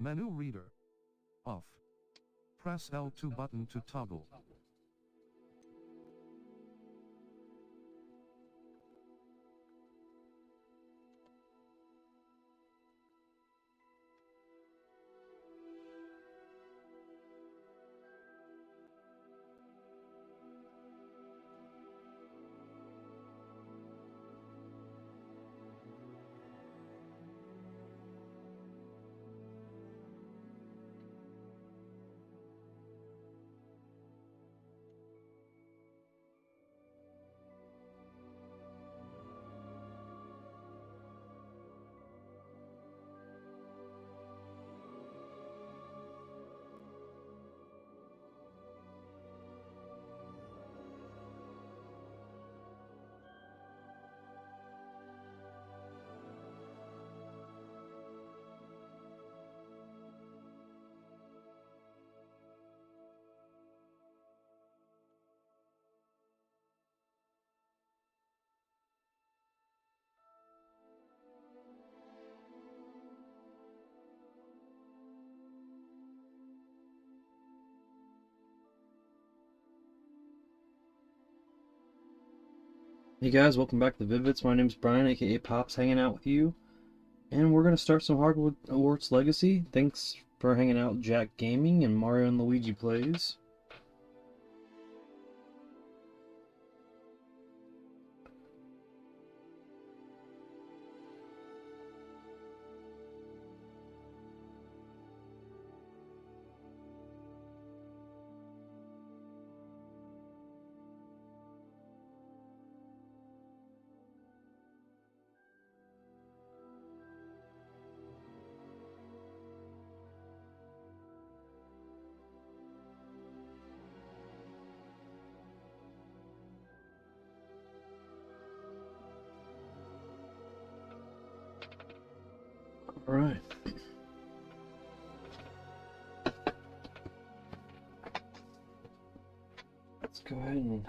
Menu reader. Off. Press L2 button to toggle. Hey guys, welcome back to Vid-Bits. My name's Brian, aka Pops, hanging out with you. And we're going to start some Hogwarts Legacy. Thanks for hanging out, Jack Gaming and Mario and Luigi Plays. Alright. Let's go ahead and...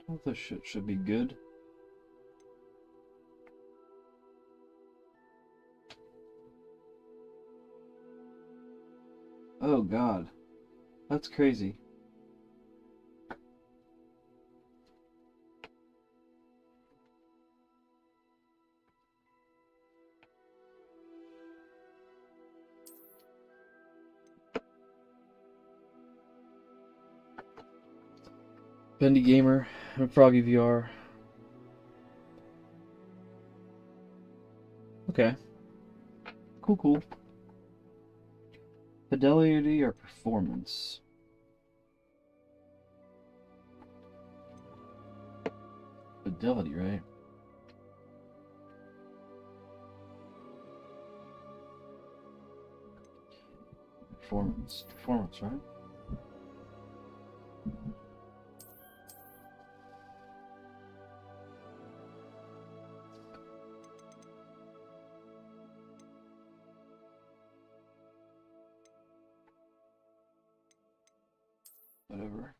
Oh, this shit should be good. Oh god. That's crazy. Bendy Gamer and Froggy VR. Okay. Cool. Fidelity or performance? Fidelity, right? Performance, right? Whatever.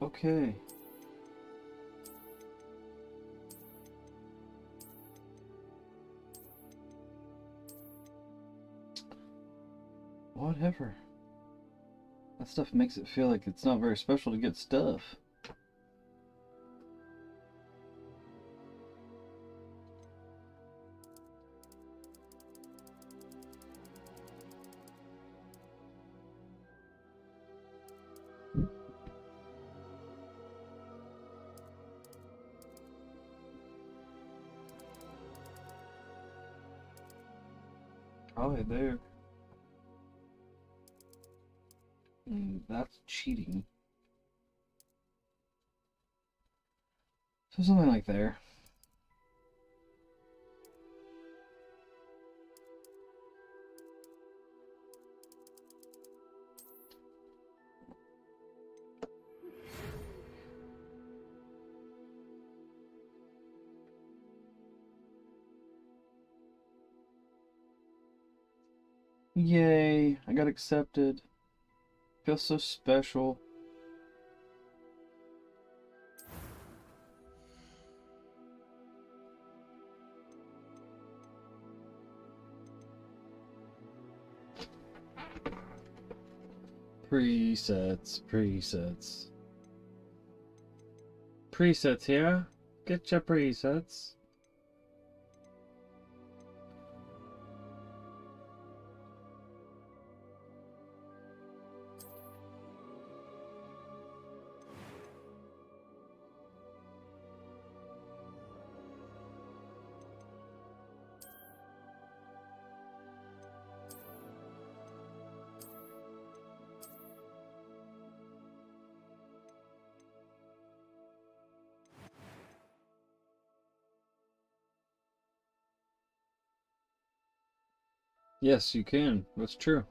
Okay. Whatever. That stuff makes it feel like it's not very special to get stuff. Probably there. cheating. So something like there. Yay, I got accepted. Feels so special. Presets. Presets here. Get your presets. Yes, you can. That's true.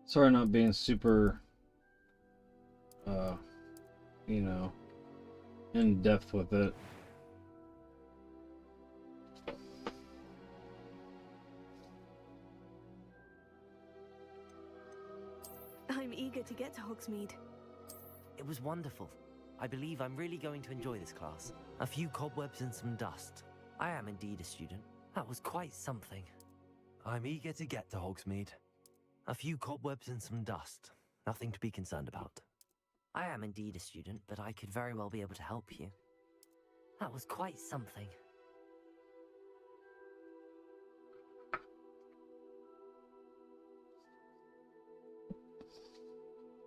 Sorry not being super, you know, in depth with it. I'm eager to get to Hogsmeade. It was wonderful. I believe I'm really going to enjoy this class. A few cobwebs and some dust. I am indeed a student. That was quite something. I'm eager to get to Hogsmeade. A few cobwebs and some dust. Nothing to be concerned about. I am indeed a student, but I could very well be able to help you. That was quite something.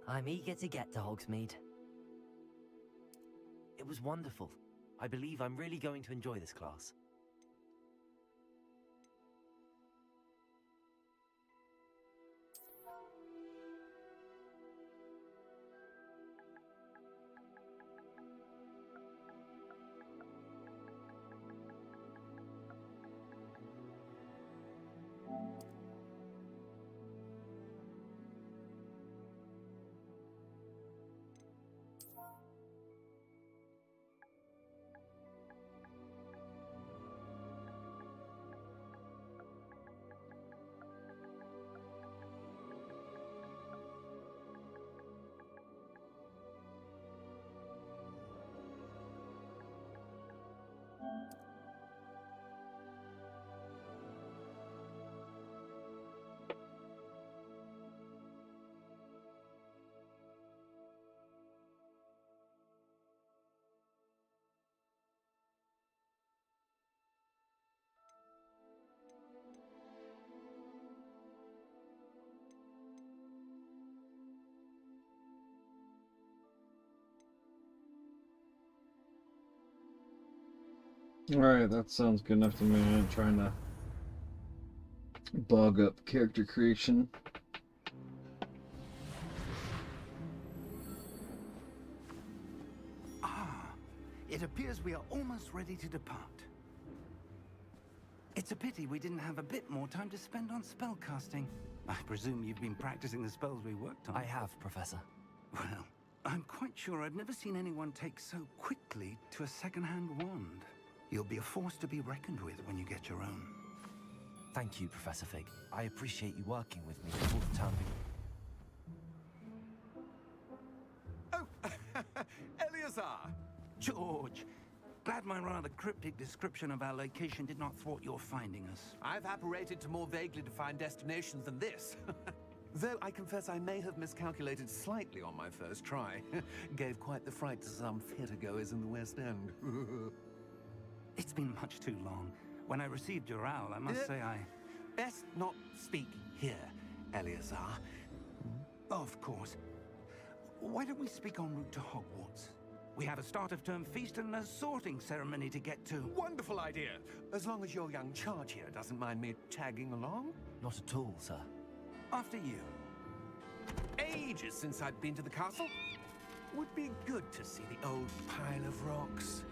I'm eager to get to Hogsmeade. It was wonderful. I believe I'm really going to enjoy this class. Alright, that sounds good enough to me. I'm trying to bog up character creation. It appears we are almost ready to depart. It's a pity we didn't have a bit more time to spend on spellcasting. I presume you've been practicing the spells we worked on. I have, Professor. Well, I'm quite sure I've never seen anyone take so quickly to a second-hand wand. You'll be a force to be reckoned with when you get your own. Thank you, Professor Fig. I appreciate you working with me before the term begins. Oh, Eleazar! George, Glad my rather cryptic description of our location did not thwart your finding us. I've apparated to more vaguely defined destinations than this. Though I confess I may have miscalculated slightly on my first try. Gave quite the fright to some theatre-goers in the West End. It's been much too long. When I received your owl, I must say I... Best not speak here, Eleazar. Of course. Why don't we speak en route to Hogwarts? We have a start-of-term feast and a sorting ceremony to get to. Wonderful idea! As long as your young charge here doesn't mind me tagging along. Not at all, sir. After you. Ages since I'd been to the castle. Would be good to see the old pile of rocks.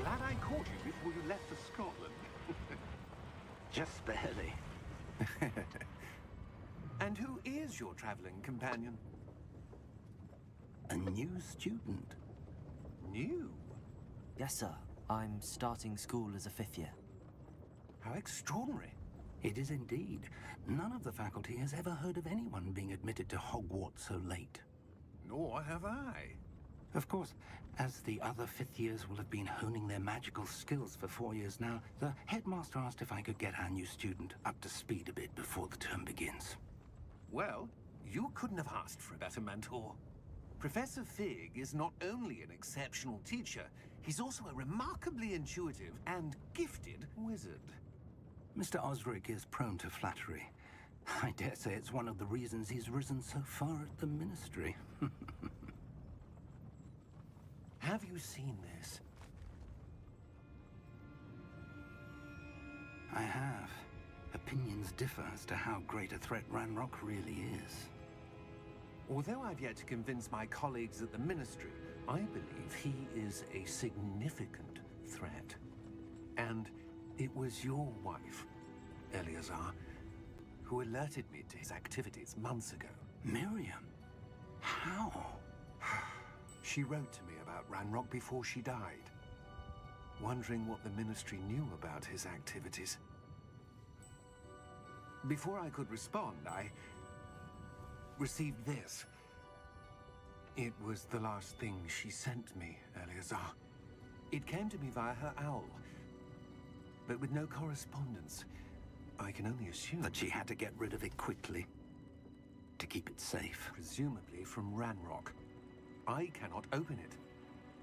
Glad I caught you before you left for Scotland. Just barely. And who is your traveling companion? A new student. New? Yes, sir. I'm starting school as a 5th year. How extraordinary. It is indeed. None of the faculty has ever heard of anyone being admitted to Hogwarts so late. Nor have I. Of course, as the other 5th years will have been honing their magical skills for 4 years now, the headmaster asked if I could get our new student up to speed a bit before the term begins. Well, you couldn't have asked for a better mentor. Professor Fig is not only an exceptional teacher, he's also a remarkably intuitive and gifted wizard. Mr. Osric is prone to flattery. I dare say it's one of the reasons he's risen so far at the Ministry. Have you seen this? I have. Opinions differ as to how great a threat Ranrock really is. Although I've yet to convince my colleagues at the Ministry, I believe he is a significant threat. And it was your wife, Eleazar, who alerted me to his activities months ago. Miriam? How? She wrote to me about Ranrock before she died, wondering what the Ministry knew about his activities. Before I could respond, I received this. It was the last thing she sent me, Eleazar. It came to me via her owl, but with no correspondence. I can only assume That she had to get rid of it quickly, to keep it safe. presumably from Ranrock. I cannot open it.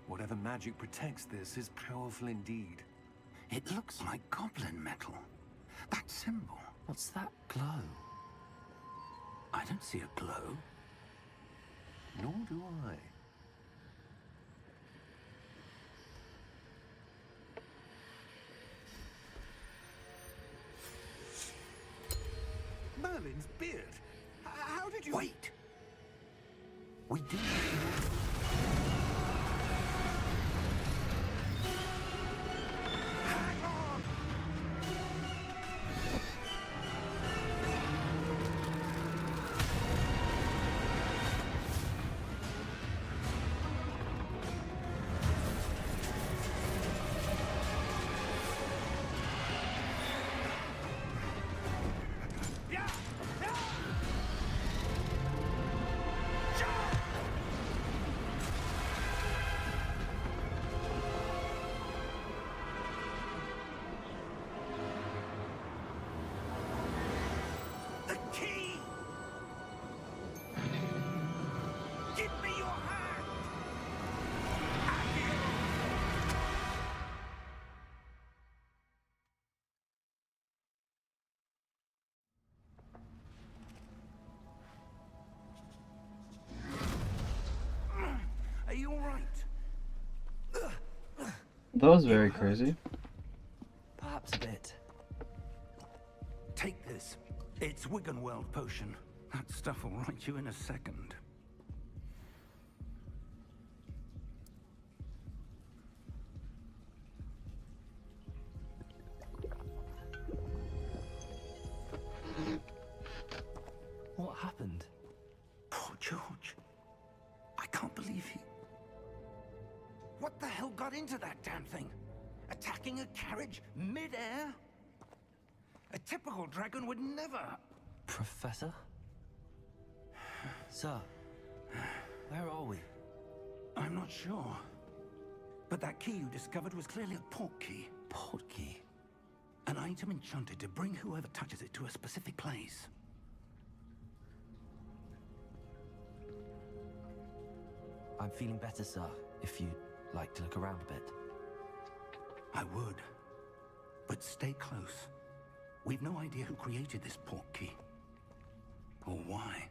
Whatever magic protects this is powerful indeed. It looks like goblin metal. That symbol. What's that glow? I don't see a glow. Nor do I. Merlin's beard. How did you... Wait! We do. Hang on! Yeah! Yeah! That was very You hurt? crazy. Perhaps a bit. Take this. It's Wiggenweld potion. That stuff will right you in a second. What happened? Poor George. I can't believe he... What the hell got into that damn thing? Attacking a carriage mid-air? A typical dragon would never... Professor? Sir, where are we? I'm not sure. But that key you discovered was clearly a portkey. Portkey? An item enchanted to bring whoever touches it to a specific place. I'm feeling better, sir, if you'd like to look around a bit. I would. But stay close. We've no idea who created this portkey. Or why.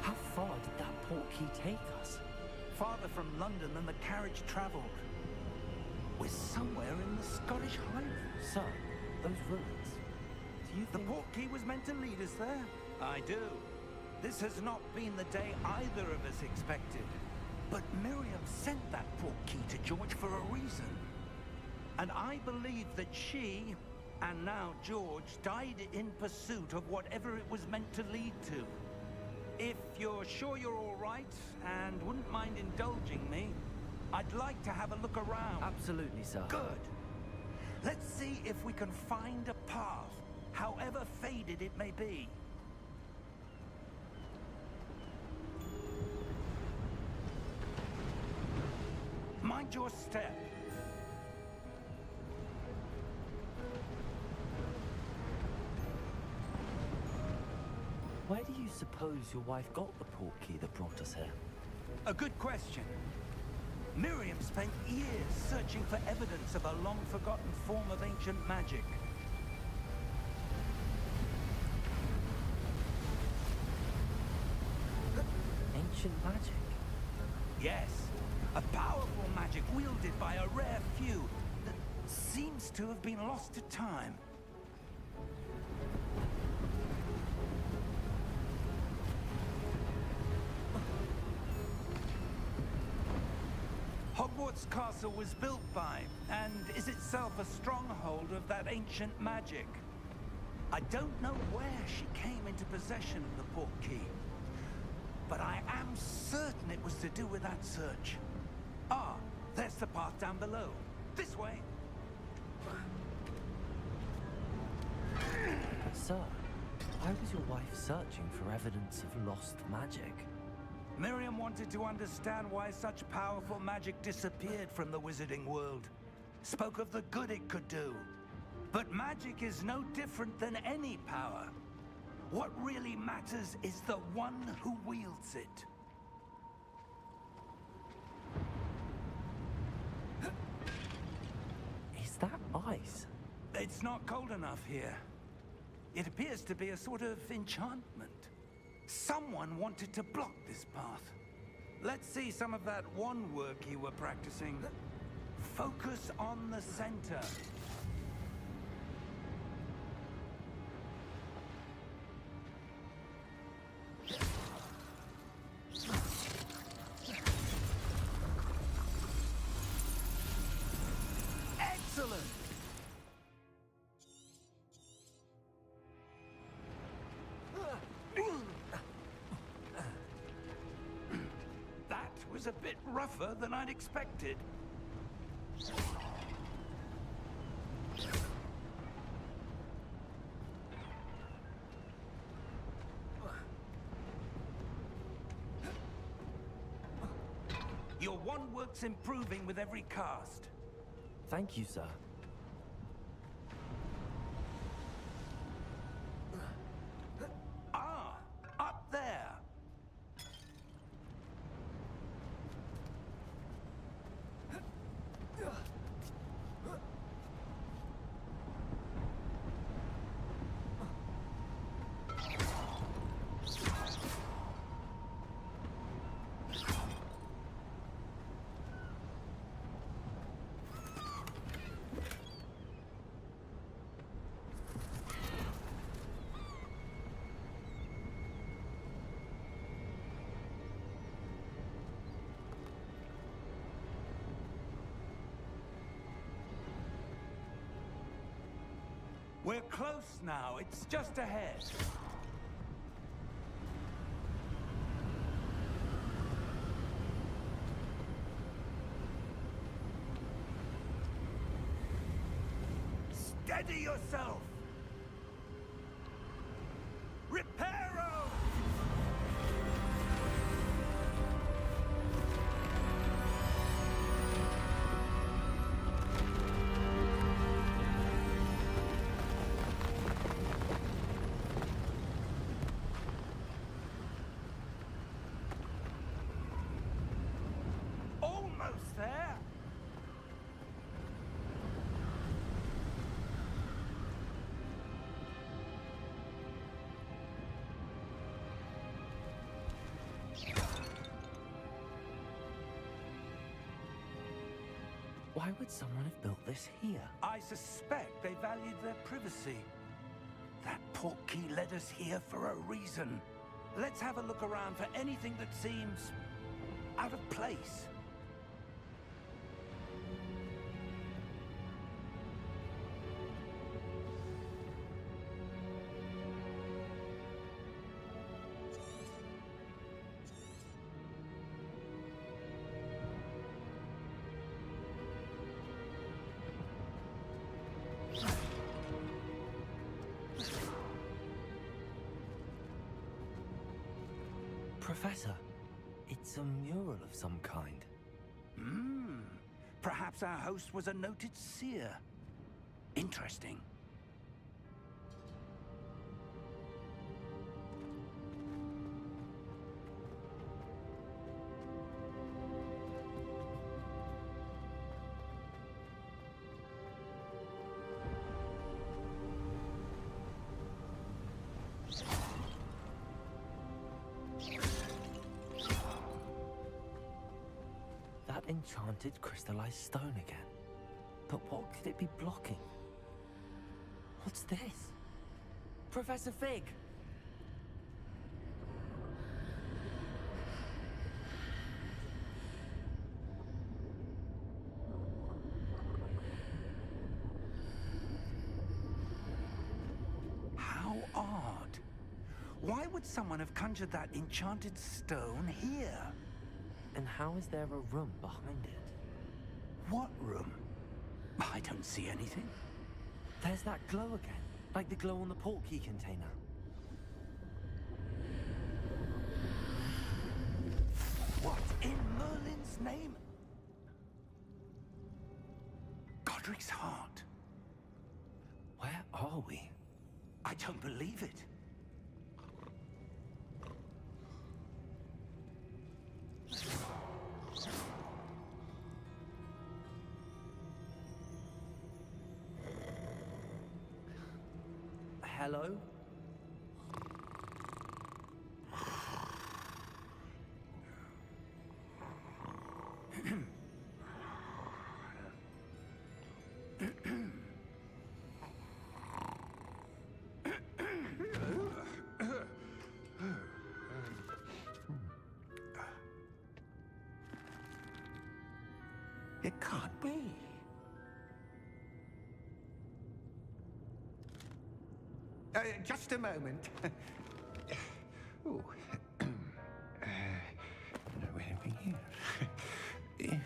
How far did that portkey take us? Farther from London than the carriage traveled. We're somewhere in the Scottish Highlands. Sir, those ruins. Do you The think... portkey was meant to lead us there? I do. This has not been the day either of us expected. But Miriam sent that portkey to George for a reason. And I believe that she, and now George, died in pursuit of whatever it was meant to lead to. If you're sure you're all right, and wouldn't mind indulging me, I'd like to have a look around. Absolutely, sir. Good. Let's see if we can find a path, however faded it may be. Mind your step. Where do you suppose your wife got the portkey that brought us here? A good question. Miriam spent years searching for evidence of a long-forgotten form of ancient magic. Ancient magic? Yes, a powerful magic wielded by a rare few that seems to have been lost to time. Hogwarts Castle was built by, and is itself a stronghold of that ancient magic. I don't know where she came into possession of the portkey, but I am certain it was to do with that search. Ah, there's the path down below. This way. Sir, why was your wife searching for evidence of lost magic? Miriam wanted to understand why such powerful magic disappeared from the wizarding world. Spoke of the good it could do. But magic is no different than any power. What really matters is the one who wields it. Is that ice? It's not cold enough here. It appears to be a sort of enchantment. Someone wanted to block this path. Let's see some of that wand work you were practicing. Focus on the center. Excellent! That was a bit rougher than I'd expected. You wand works improving with every cast. Thank you, sir. Ah, up there. We're close now. It's just ahead. Steady yourself! Reparo! Almost there! Why would someone have built this here? I suspect they valued their privacy. That Portkey led us here for a reason. Let's have a look around for anything that seems out of place. Professor, it's a mural of some kind. Perhaps our host was a noted seer. Interesting. That enchanted crystallized stone again. But what could it be blocking? What's this? Professor Fig! How odd. Why would someone have conjured that enchanted stone here? And how is there a room behind it? What room? I don't see anything. There's that glow again, like the glow on the Portkey container. What in Merlin's name? Godric's heart. Where are we? I don't believe it. Hello? It can't be. Just a moment. Ooh. Where are we here?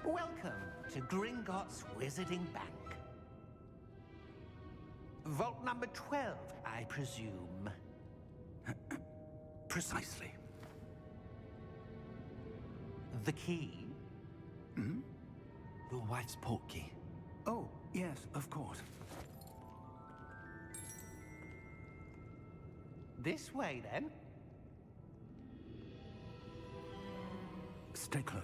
Welcome to Gringotts Wizarding Bank. Vault number 12, I presume. Precisely. The key? Hmm? Your wife's portkey. Oh, yes, of course. This way, then. Stay close.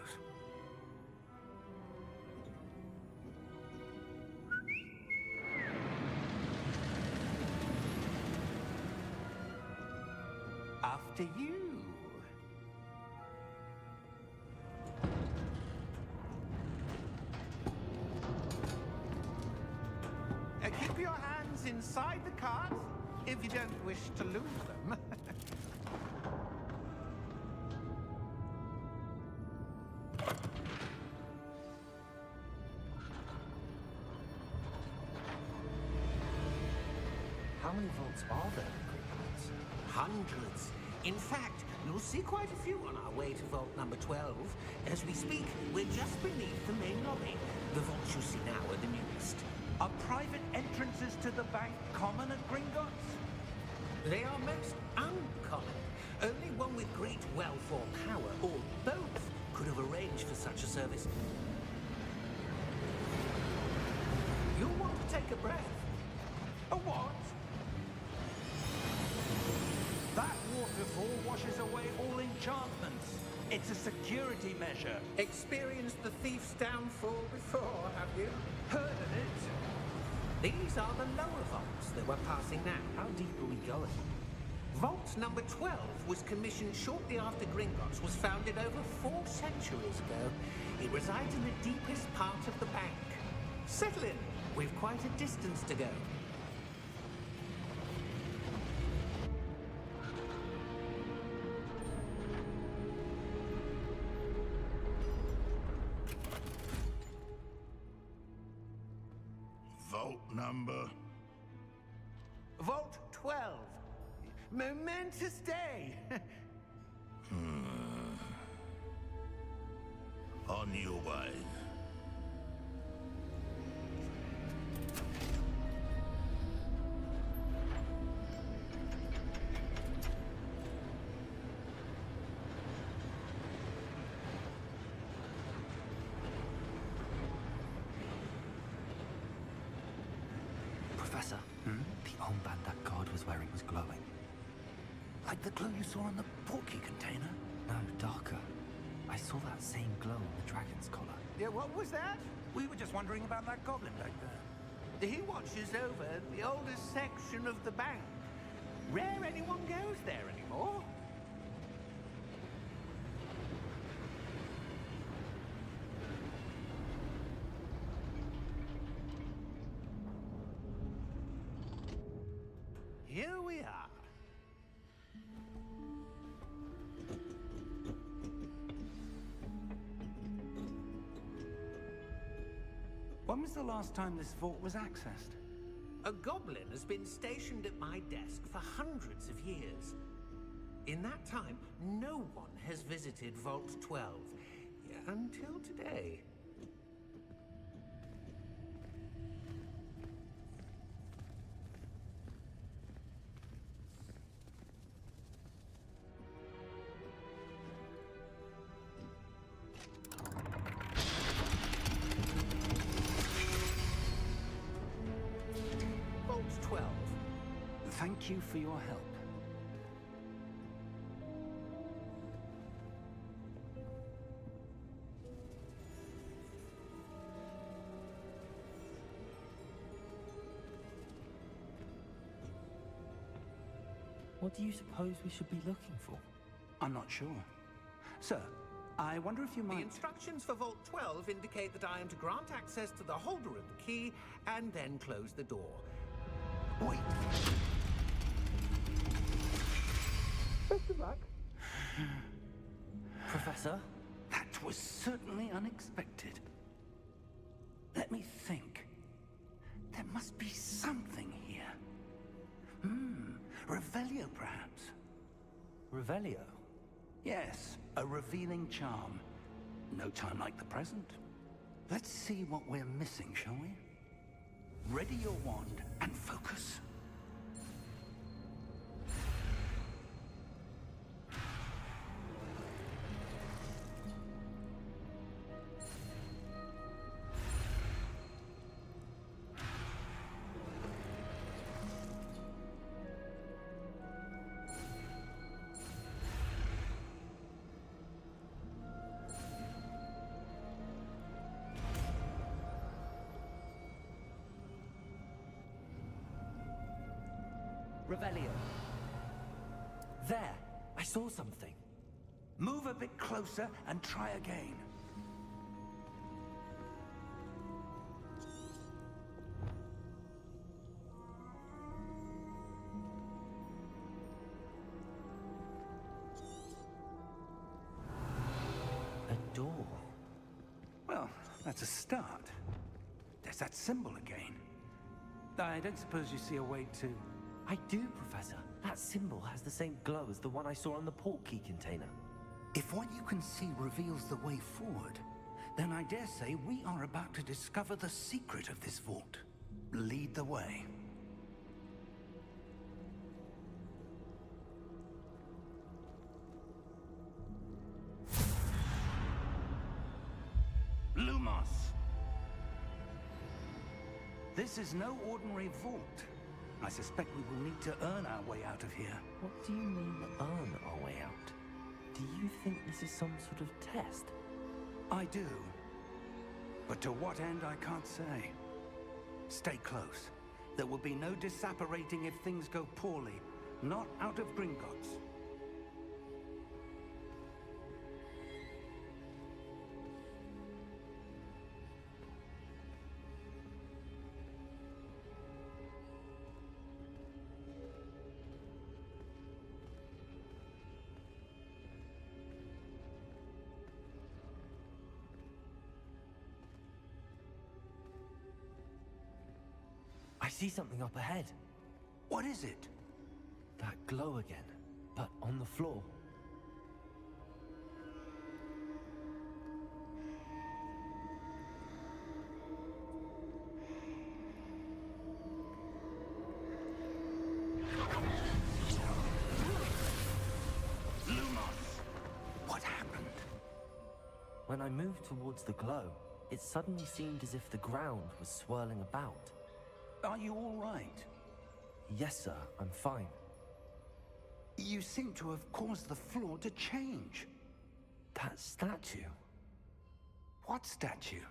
After you. Keep your hands inside the cart if you don't wish to lose them. How many vaults are there in Gringotts? Hundreds. In fact, you'll see quite a few on our way to vault number 12. As we speak, we're just beneath the main lobby. The vaults you see now are the newest. Are private entrances to the bank common at Gringotts? They are most uncommon. Only one with great wealth or power, or both, could have arranged for such a service. You'll want to take a breath. A what? That waterfall washes away all enchantments. It's a security measure. Experienced the thief's downfall before, have you? Heard of it? These are the lower vaults that we're passing now. How deep are we going? Vault number 12 was commissioned shortly after Gringotts was founded over 4 centuries ago. It resides in the deepest part of the bank. Settle in. We've quite a distance to go. Vault number. Vault 12. Momentous day. On your way. Professor, the armband that guard was wearing was glowing. Like the glow you saw on the Portkey container? No, darker. I saw that same glow on the dragon's collar. Yeah, what was that? We were just wondering about that goblin back there. He watches over the oldest section of the bank. Rare anyone goes there anymore. Here we are. When was the last time this vault was accessed? A goblin has been stationed at my desk for hundreds of years. In that time, no one has visited Vault 12. Until today. Vault 12. Thank you for your help. What do you suppose we should be looking for? I'm not sure. Sir, I wonder if you The might... instructions for Vault 12 indicate that I am to grant access to the holder of the key and then close the door. Wait! Best of luck. Professor? That was certainly unexpected. Let me think. There must be something here. Revelio, perhaps? Revelio? Yes, a revealing charm. No time like the present. Let's see what we're missing, shall we? Ready your wand and focus. Revelio. There! I saw something. Move a bit closer and try again. A door. Well, that's a start. There's that symbol again. I don't suppose you see a way to... I do, Professor. That symbol has the same glow as the one I saw on the Portkey container. If what you can see reveals the way forward, then I dare say we are about to discover the secret of this vault. Lead the way. Lumos! This is no ordinary vault. I suspect we will need to earn our way out of here. What do you mean, earn our way out? Do you think this is some sort of test? I do. But to what end, I can't say. Stay close. There will be no disapparating if things go poorly. Not out of Gringotts. I see something up ahead. What is it? That glow again, but on the floor. Lumos! What happened? When I moved towards the glow, it suddenly seemed as if the ground was swirling about. Are you all right? Yes, sir, I'm fine. You seem to have caused the floor to change. That statue. What statue?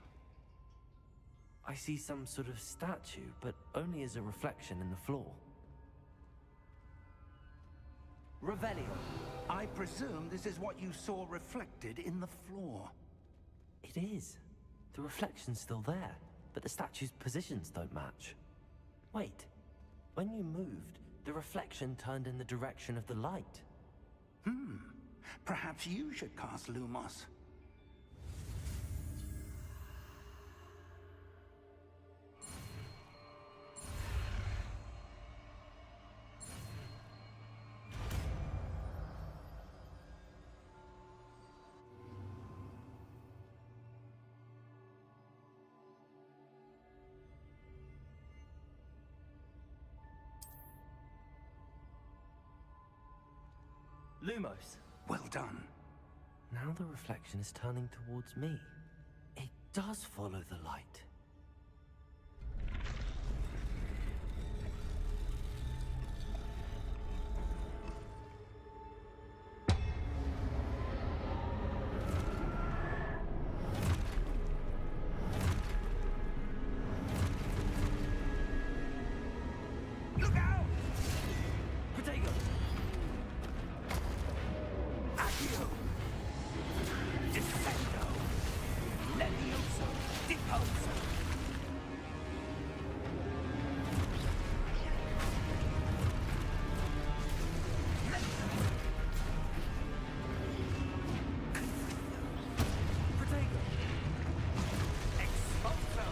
I see some sort of statue, but only as a reflection in the floor. Revelio. I presume this is what you saw reflected in the floor. It is. The reflection's still there, but the statue's positions don't match. Wait. When you moved, the reflection turned in the direction of the light. Perhaps you should cast Lumos. Lumos. Well done. Now the reflection is turning towards me. It does follow the light. Look out! Protego! Accio! Defendo! Levioso! Deposo! Protego! Expulso!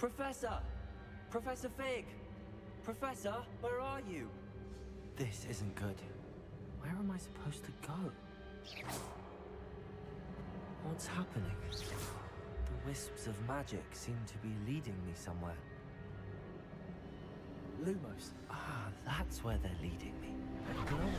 Professor! Professor Fig! Professor, where are you? This isn't good. Where am I supposed to go? What's happening? The wisps of magic seem to be leading me somewhere. Lumos. Ah, that's where they're leading me. Acknowledge.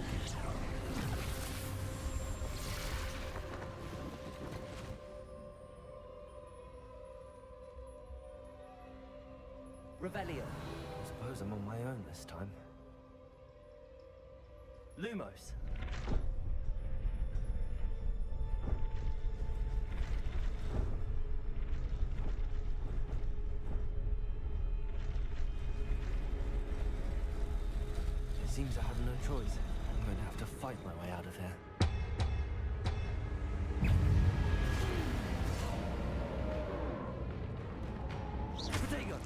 Revelio. I suppose I'm on my own this time. Lumos. It seems I have no choice. I'm going to have to fight my way out of here. Potato!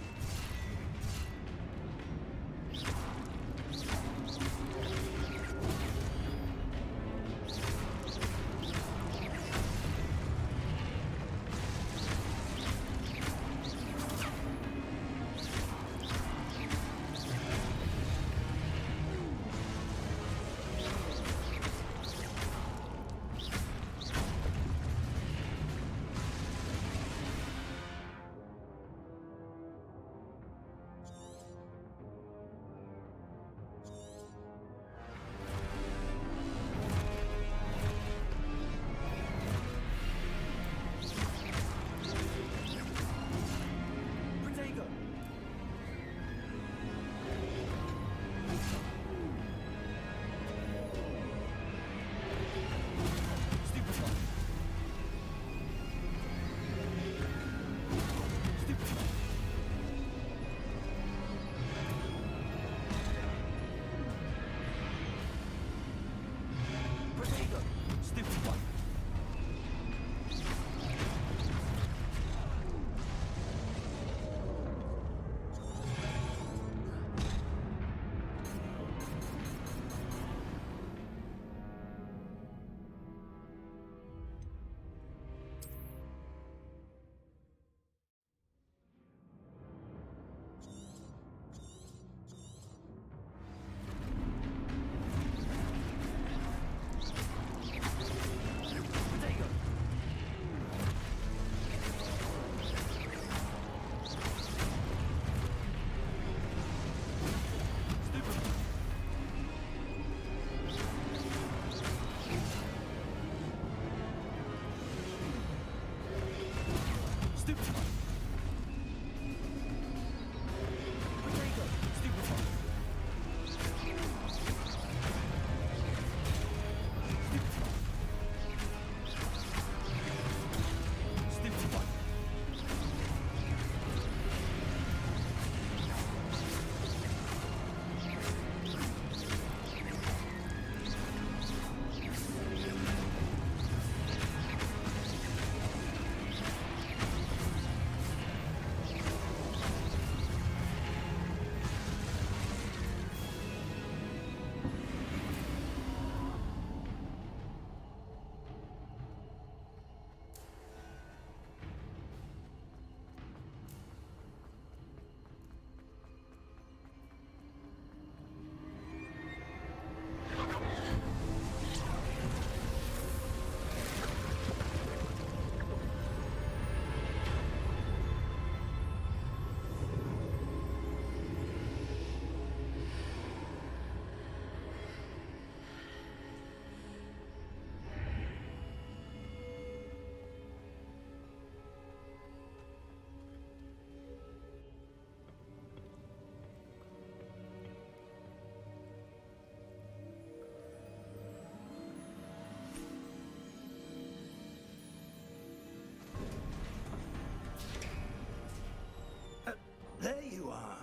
There you are.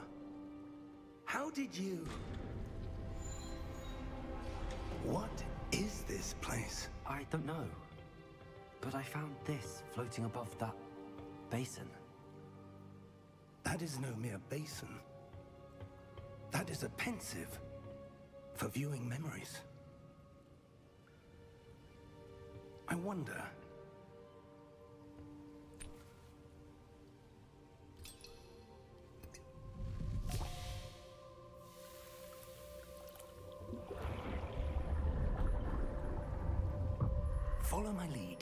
How did you... What is this place? I don't know. But I found this floating above that basin. That is no mere basin. That is a pensive for viewing memories. I wonder... Follow my lead.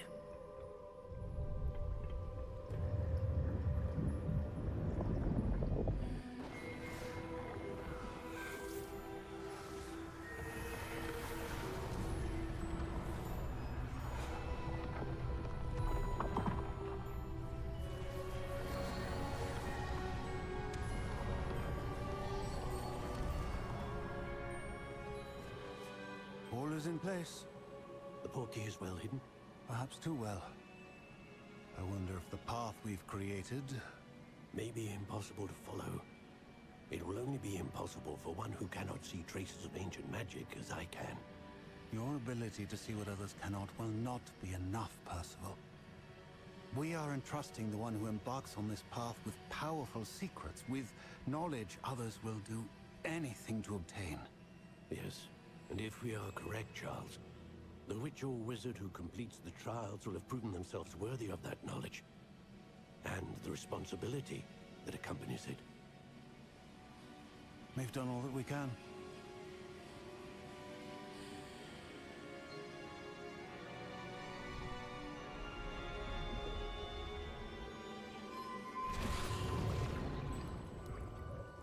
All is in place. The Portkey is well hidden. Perhaps too well. I wonder if the path we've created... May be impossible to follow. It will only be impossible for one who cannot see traces of ancient magic as I can. Your ability to see what others cannot will not be enough, Percival. We are entrusting the one who embarks on this path with powerful secrets, with knowledge others will do anything to obtain. Yes, and if we are correct, Charles, the witch or wizard who completes the trials will have proven themselves worthy of that knowledge, and the responsibility that accompanies it. We've done all that we can.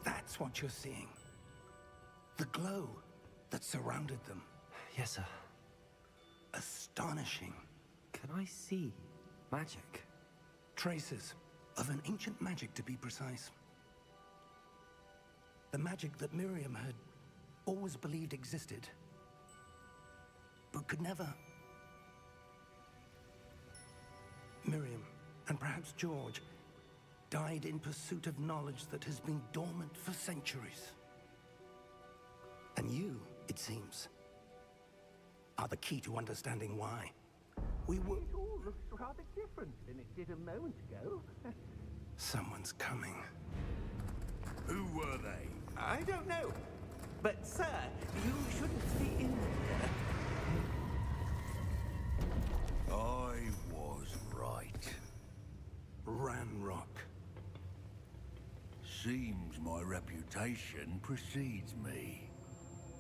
That's what you're seeing. The glow that surrounded them. Yes, sir. Astonishing. Can I see magic? Traces of an ancient magic, to be precise. The magic that Miriam had always believed existed, but could never. Miriam, and perhaps George, died in pursuit of knowledge that has been dormant for centuries. And you, it seems, are the key to understanding why. It all looks rather different than it did a moment ago. Someone's coming. Who were they? I don't know. But, sir, you shouldn't be in here. I was right. Ranrock. Seems my reputation precedes me.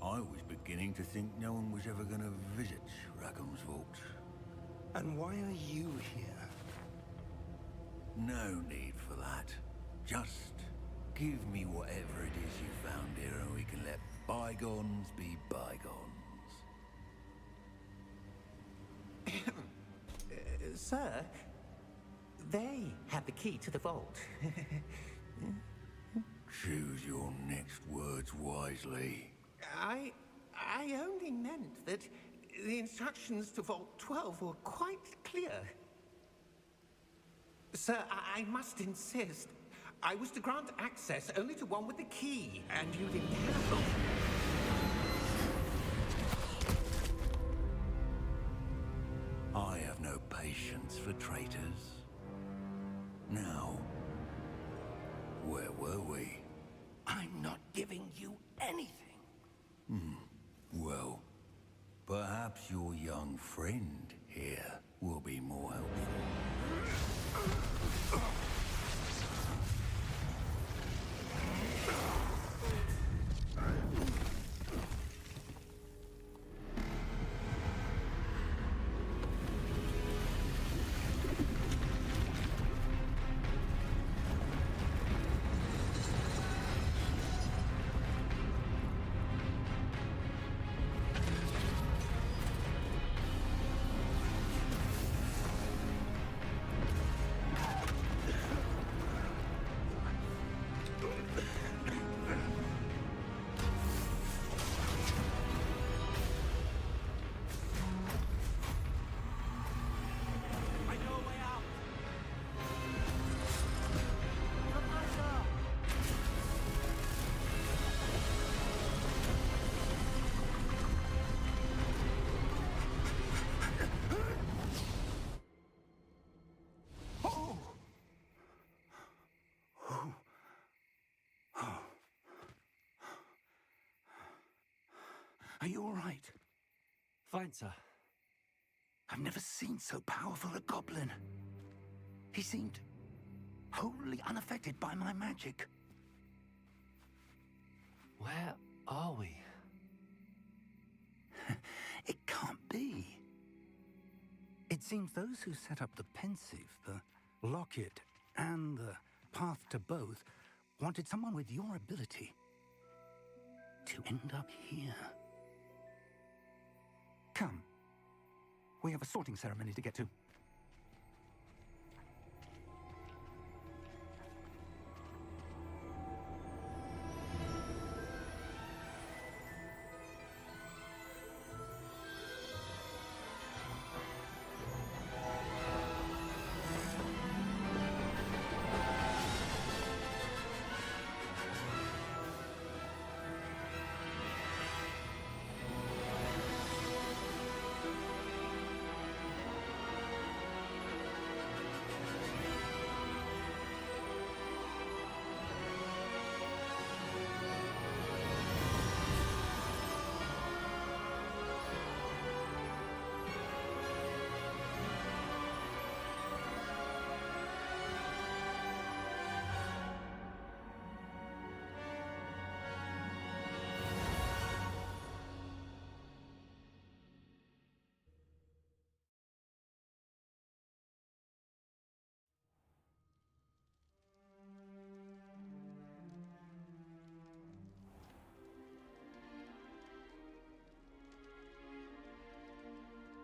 I was beginning to think no one was ever going to visit Rackham's vault. And why are you here? No need for that. Just give me whatever it is you found here and we can let bygones be bygones. Sir, they have the key to the vault. Choose your next words wisely. I only meant that the instructions to Vault 12 were quite clear. Sir, I must insist. I was to grant access only to one with the key, and you didn't have it. I have no patience for traitors. Now, where were we? I'm not giving you anything. Well, perhaps your young friend here will be more helpful. Are you all right? Fine, sir. I've never seen so powerful a goblin. He seemed wholly unaffected by my magic. Where are we? It can't be. seems those who set up the pensive, the locket, and the path to both wanted someone with your ability to end up here. Come. We have a sorting ceremony to get to.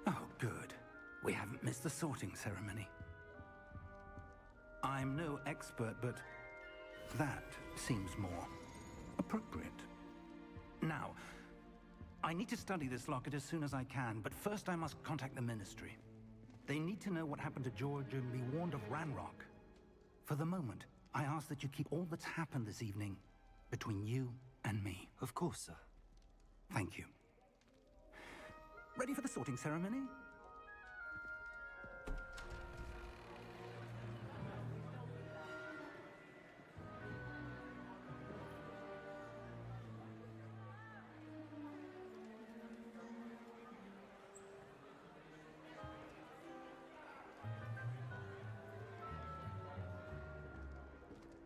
Oh, good. We haven't missed the sorting ceremony. I'm no expert, but that seems more appropriate. Now, I need to study this locket as soon as I can, but first I must contact the Ministry. They need to know what happened to George and be warned of Ranrock. For the moment, I ask that you keep all that's happened this evening between you and me. Of course, sir. Thank you. Ready for the sorting ceremony?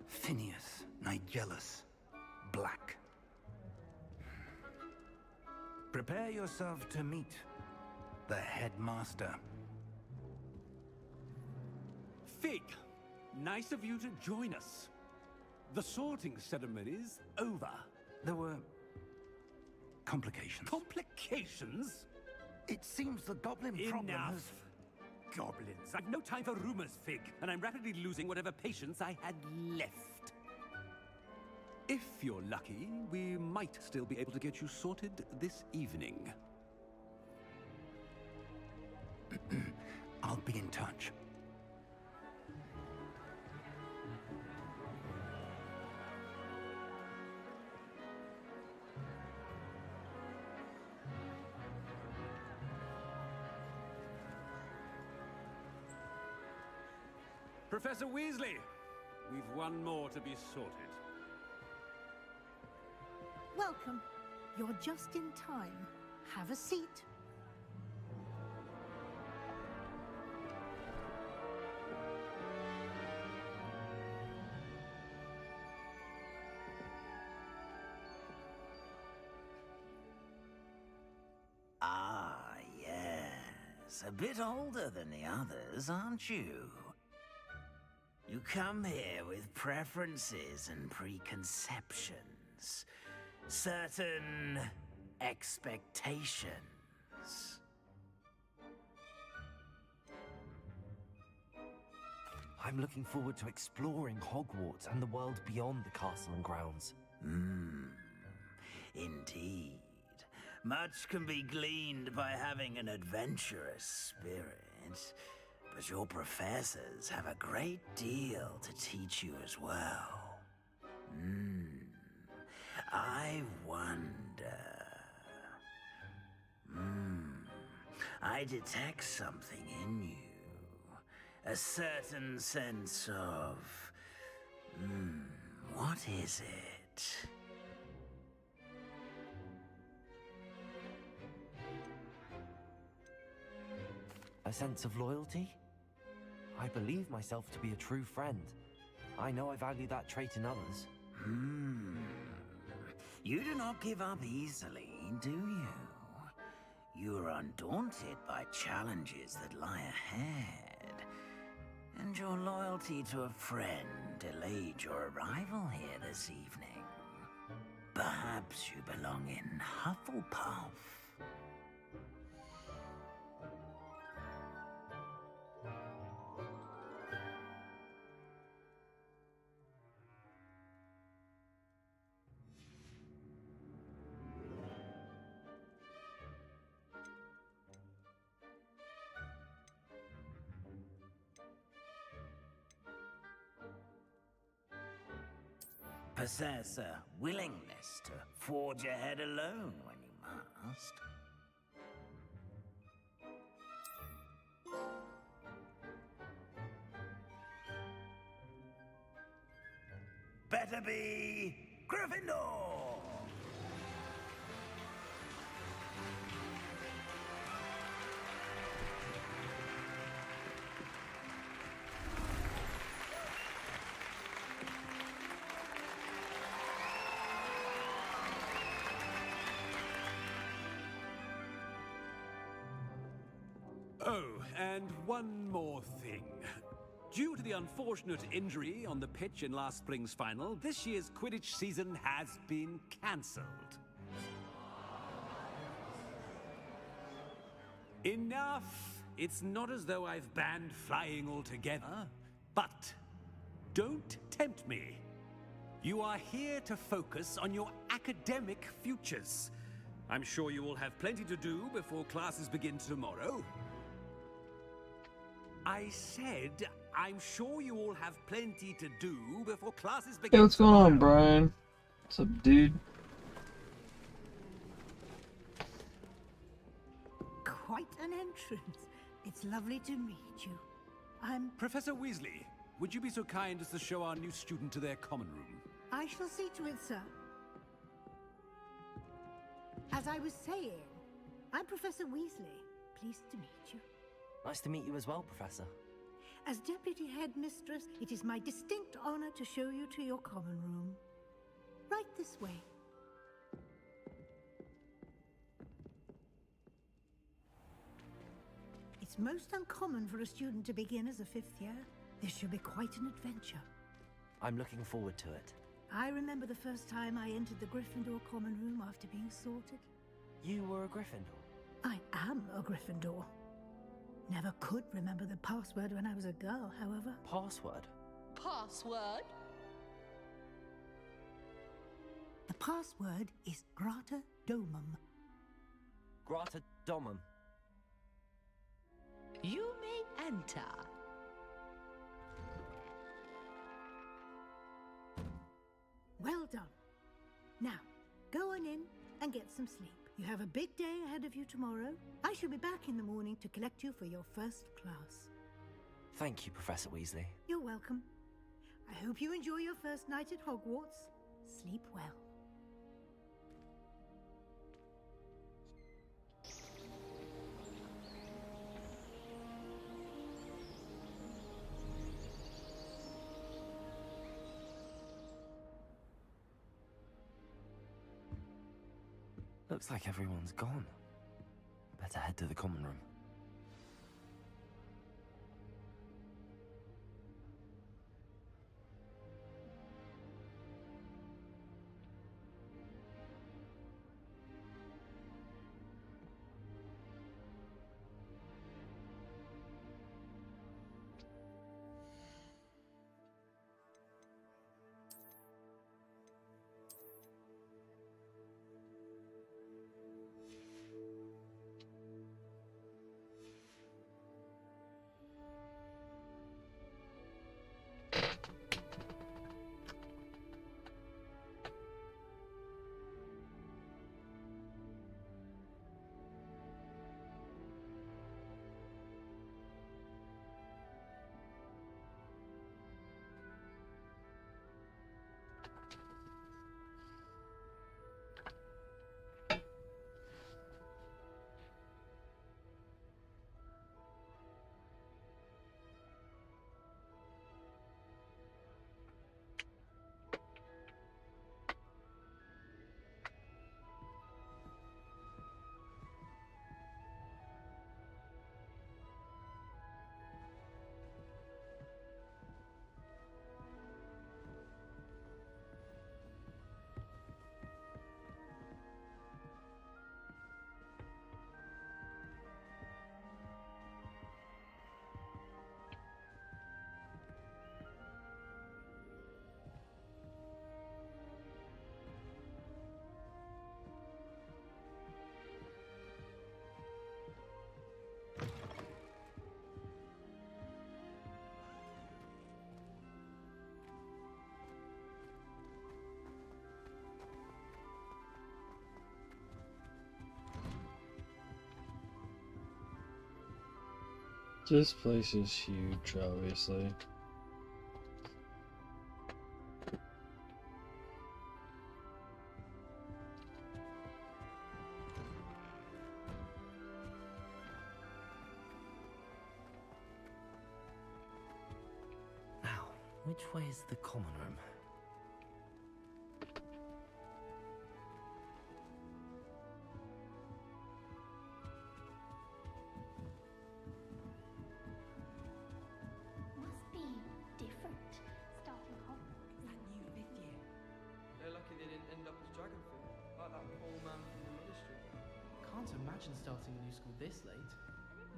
Phineas Nigellus Black. Prepare yourself to meet the headmaster. Fig, nice of you to join us. The sorting ceremony's over. There were complications. Complications? It seems the goblin problem Enough. has... Goblins. I've no time for rumors, Fig, and I'm rapidly losing whatever patience I had left. If you're lucky, we might still be able to get you sorted this evening. I'll be in touch. Professor Weasley, we've one more to be sorted. Welcome. You're just in time. Have a seat. Ah, yes. A bit older than the others, aren't you? You come here with preferences and preconceptions. Certain expectations. I'm looking forward to exploring Hogwarts and the world beyond the castle and grounds. Indeed. Much can be gleaned by having an adventurous spirit, but your professors have a great deal to teach you as well. I wonder... I detect something in you. A certain sense of... what is it? A sense of loyalty? I believe myself to be a true friend. I know I value that trait in others. You do not give up easily, do you? You are undaunted by challenges that lie ahead, and your loyalty to a friend delayed your arrival here this evening. Perhaps you belong in Hufflepuff. Possess a willingness to forge ahead alone when you must. Better be Gryffindor! Oh, and one more thing. Due to the unfortunate injury on the pitch in last spring's final, this year's Quidditch season has been cancelled. Enough! It's not as though I've banned flying altogether, but don't tempt me. You are here to focus on your academic futures. I'm sure you will have plenty to do before classes begin tomorrow. I said, I'm sure you all have plenty to do before classes begin. Hey, what's going on, Brian? What's up, dude? Quite an entrance. It's lovely to meet you. I'm... Professor Weasley, would you be so kind as to show our new student to their common room? I shall see to it, sir. As I was saying, I'm Professor Weasley. Pleased to meet you. Nice to meet you as well, Professor. As Deputy Headmistress, it is my distinct honor to show you to your common room. Right this way. It's most uncommon for a student to begin as a fifth year. This should be quite an adventure. I'm looking forward to it. I remember the first time I entered the Gryffindor common room after being sorted. You were a Gryffindor? I am a Gryffindor. Never could remember the password when I was a girl, however. Password? Password? The password is Grata Domum. Grata Domum. You may enter. Well done. Now, go on in and get some sleep. You have a big day ahead of you tomorrow. I shall be back in the morning to collect you for your first class. Thank you, Professor Weasley. You're welcome. I hope you enjoy your first night at Hogwarts. Sleep well. Looks like everyone's gone. Better head to the common room. This place is huge, obviously. Now, which way is the common room? Must be different starting Hogwarts. That new 5th year. They're lucky they didn't end up as dragon food, like that poor man from the ministry. Can't imagine starting a new school this late.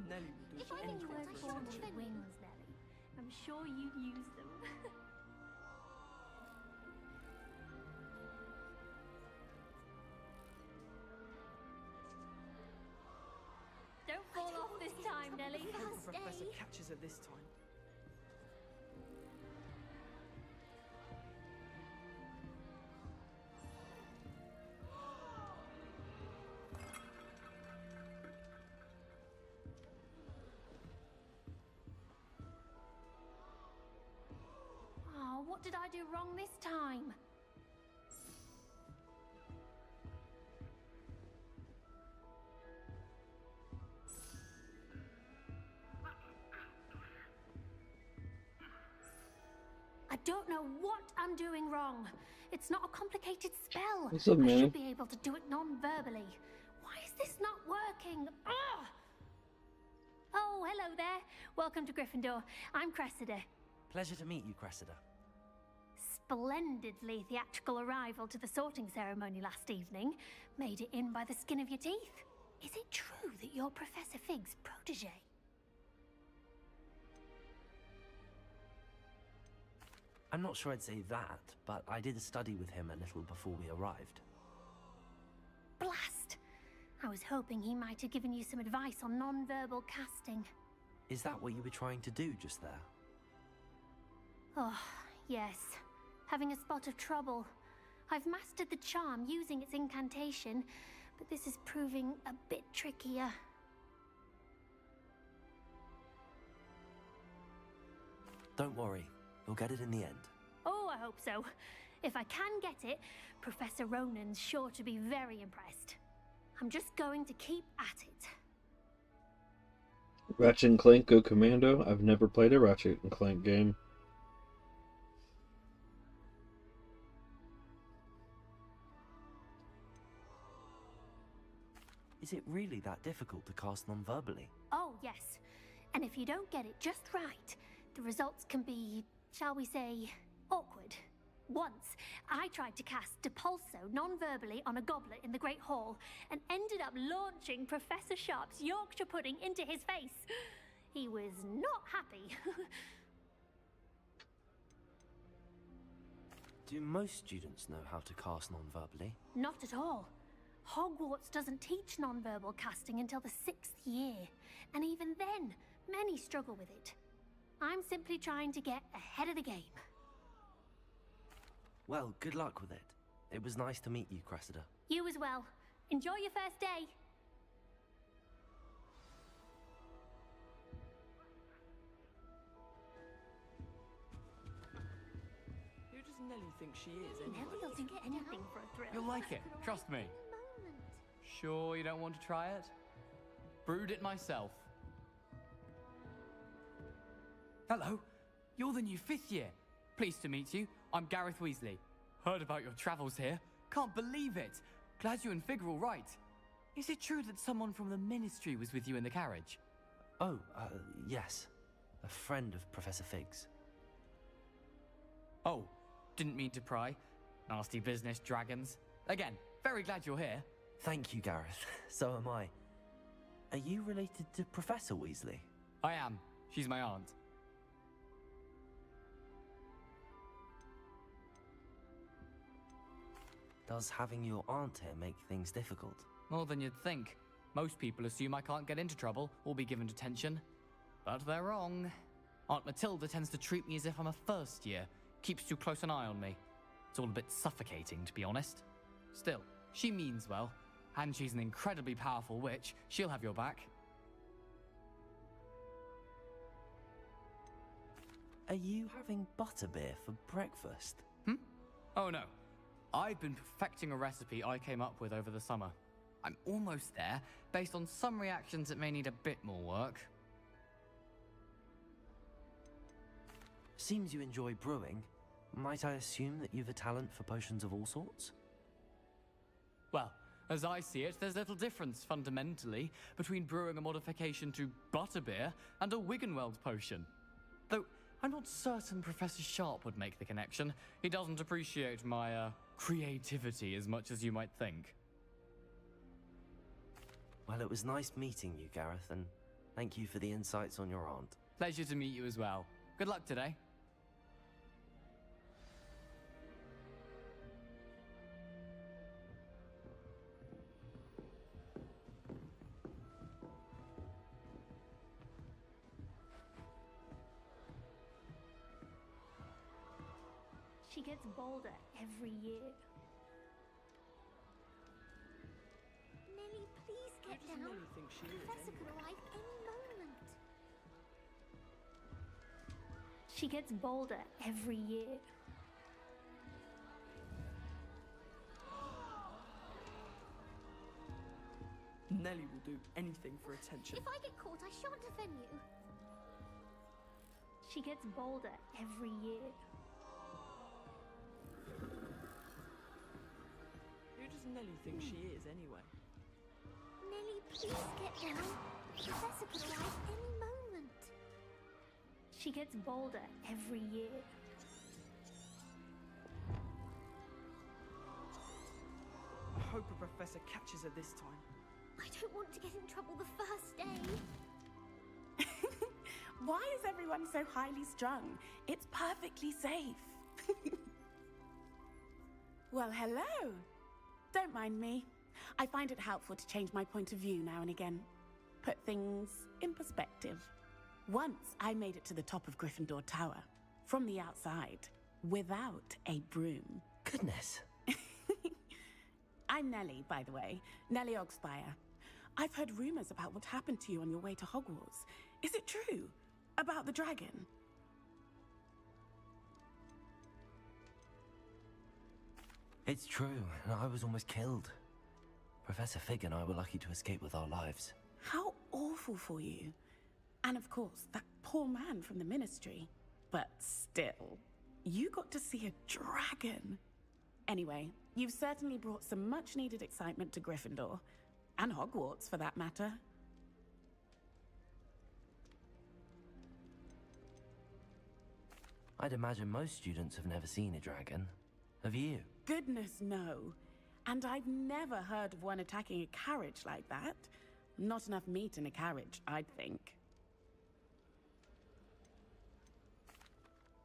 Nelly would do If I anything were for born attention. with wings, Nelly, I'm sure you'd use them. Don't fall off this time, Nelly. I hope the professor catches her this time. Oh, what did I do wrong this time? I don't know what I'm doing wrong. It's not a complicated spell. What's up, I man? should be able to do it non-verbally. Why is this not working? Ugh! Oh, hello there. Welcome to Gryffindor. I'm Cressida. Pleasure to meet you, Cressida. Splendidly theatrical arrival to the sorting ceremony last evening. Made it in by the skin of your teeth. Is it true that you're Professor Fig's protege? I'm not sure I'd say that, but I did study with him a little before we arrived. Blast! I was hoping he might have given you some advice on non-verbal casting. Is that what you were trying to do just there? Oh, yes. Having a spot of trouble. I've mastered the charm using its incantation, but this is proving a bit trickier. Don't worry, you'll get it in the end. Oh, I hope so. If I can get it, Professor Ronan's sure to be very impressed. I'm just going to keep at it. Ratchet and Clank Go Commando. I've never played a Ratchet and Clank game. Is it really that difficult to cast non-verbally? Oh, yes. And if you don't get it just right, the results can be, shall we say, awkward. Once, I tried to cast Depulso non-verbally on a goblet in the Great Hall and ended up launching Professor Sharp's Yorkshire pudding into his face. He was not happy. Do most students know how to cast non-verbally? Not at all. Hogwarts doesn't teach non-verbal casting until the 6th year, and even then, many struggle with it. I'm simply trying to get ahead of the game. Well, good luck with it. It was nice to meet you, Cressida. You as well. Enjoy your first day. Who does Nelly think she is anyway? Nelly will do anything for a thrill. You'll like it, trust me. Sure you don't want to try it? Brewed it myself. Hello, you're the new 5th year. Pleased to meet you. I'm Gareth Weasley. Heard about your travels here. Can't believe it. Glad you and Fig are all right. Is it true that someone from the Ministry was with you in the carriage? Oh, yes. A friend of Professor Fig's. Oh, didn't mean to pry. Nasty business, dragons. Again, very glad you're here. Thank you, Gareth. So am I. Are you related to Professor Weasley? I am. She's my aunt. Does having your aunt here make things difficult? More than you'd think. Most people assume I can't get into trouble or be given detention. But they're wrong. Aunt Matilda tends to treat me as if I'm a first year. Keeps too close an eye on me. It's all a bit suffocating, to be honest. Still, she means well. And she's an incredibly powerful witch. She'll have your back. Are you having butterbeer for breakfast? Oh no. I've been perfecting a recipe I came up with over the summer. I'm almost there. Based on some reactions, it may need a bit more work. Seems you enjoy brewing. Might I assume that you've a talent for potions of all sorts? Well, as I see it, there's little difference, fundamentally, between brewing a modification to butterbeer and a Wiggenweld potion. Though, I'm not certain Professor Sharp would make the connection. He doesn't appreciate my, creativity as much as you might think. Well, it was nice meeting you, Gareth, and thank you for the insights on your aunt. Pleasure to meet you as well. Good luck today. She gets bolder every year. Nelly, please get down. Nelly think she is Professor could arrive any moment. She gets bolder every year. Nelly will do anything for attention. If I get caught, I shan't offend you. She gets bolder every year. Who does Nelly think she is, anyway? Nelly, please get down. Professor could arrive any moment. She gets bolder every year. I hope a professor catches her this time. I don't want to get in trouble the first day. Why is everyone so highly strung? It's perfectly safe. Well, hello. Don't mind me. I find it helpful to change my point of view now and again. Put things in perspective. Once I made it to the top of Gryffindor Tower, from the outside, without a broom. Goodness. I'm Nelly, by the way. Nelly Ogspire. I've heard rumors about what happened to you on your way to Hogwarts. Is it true? About the dragon? It's true, and I was almost killed. Professor Fig and I were lucky to escape with our lives. How awful for you. And of course, that poor man from the Ministry. But still, you got to see a dragon. Anyway, you've certainly brought some much-needed excitement to Gryffindor. And Hogwarts, for that matter. I'd imagine most students have never seen a dragon. Have you? Goodness, no. And I've never heard of one attacking a carriage like that. Not enough meat in a carriage, I'd think.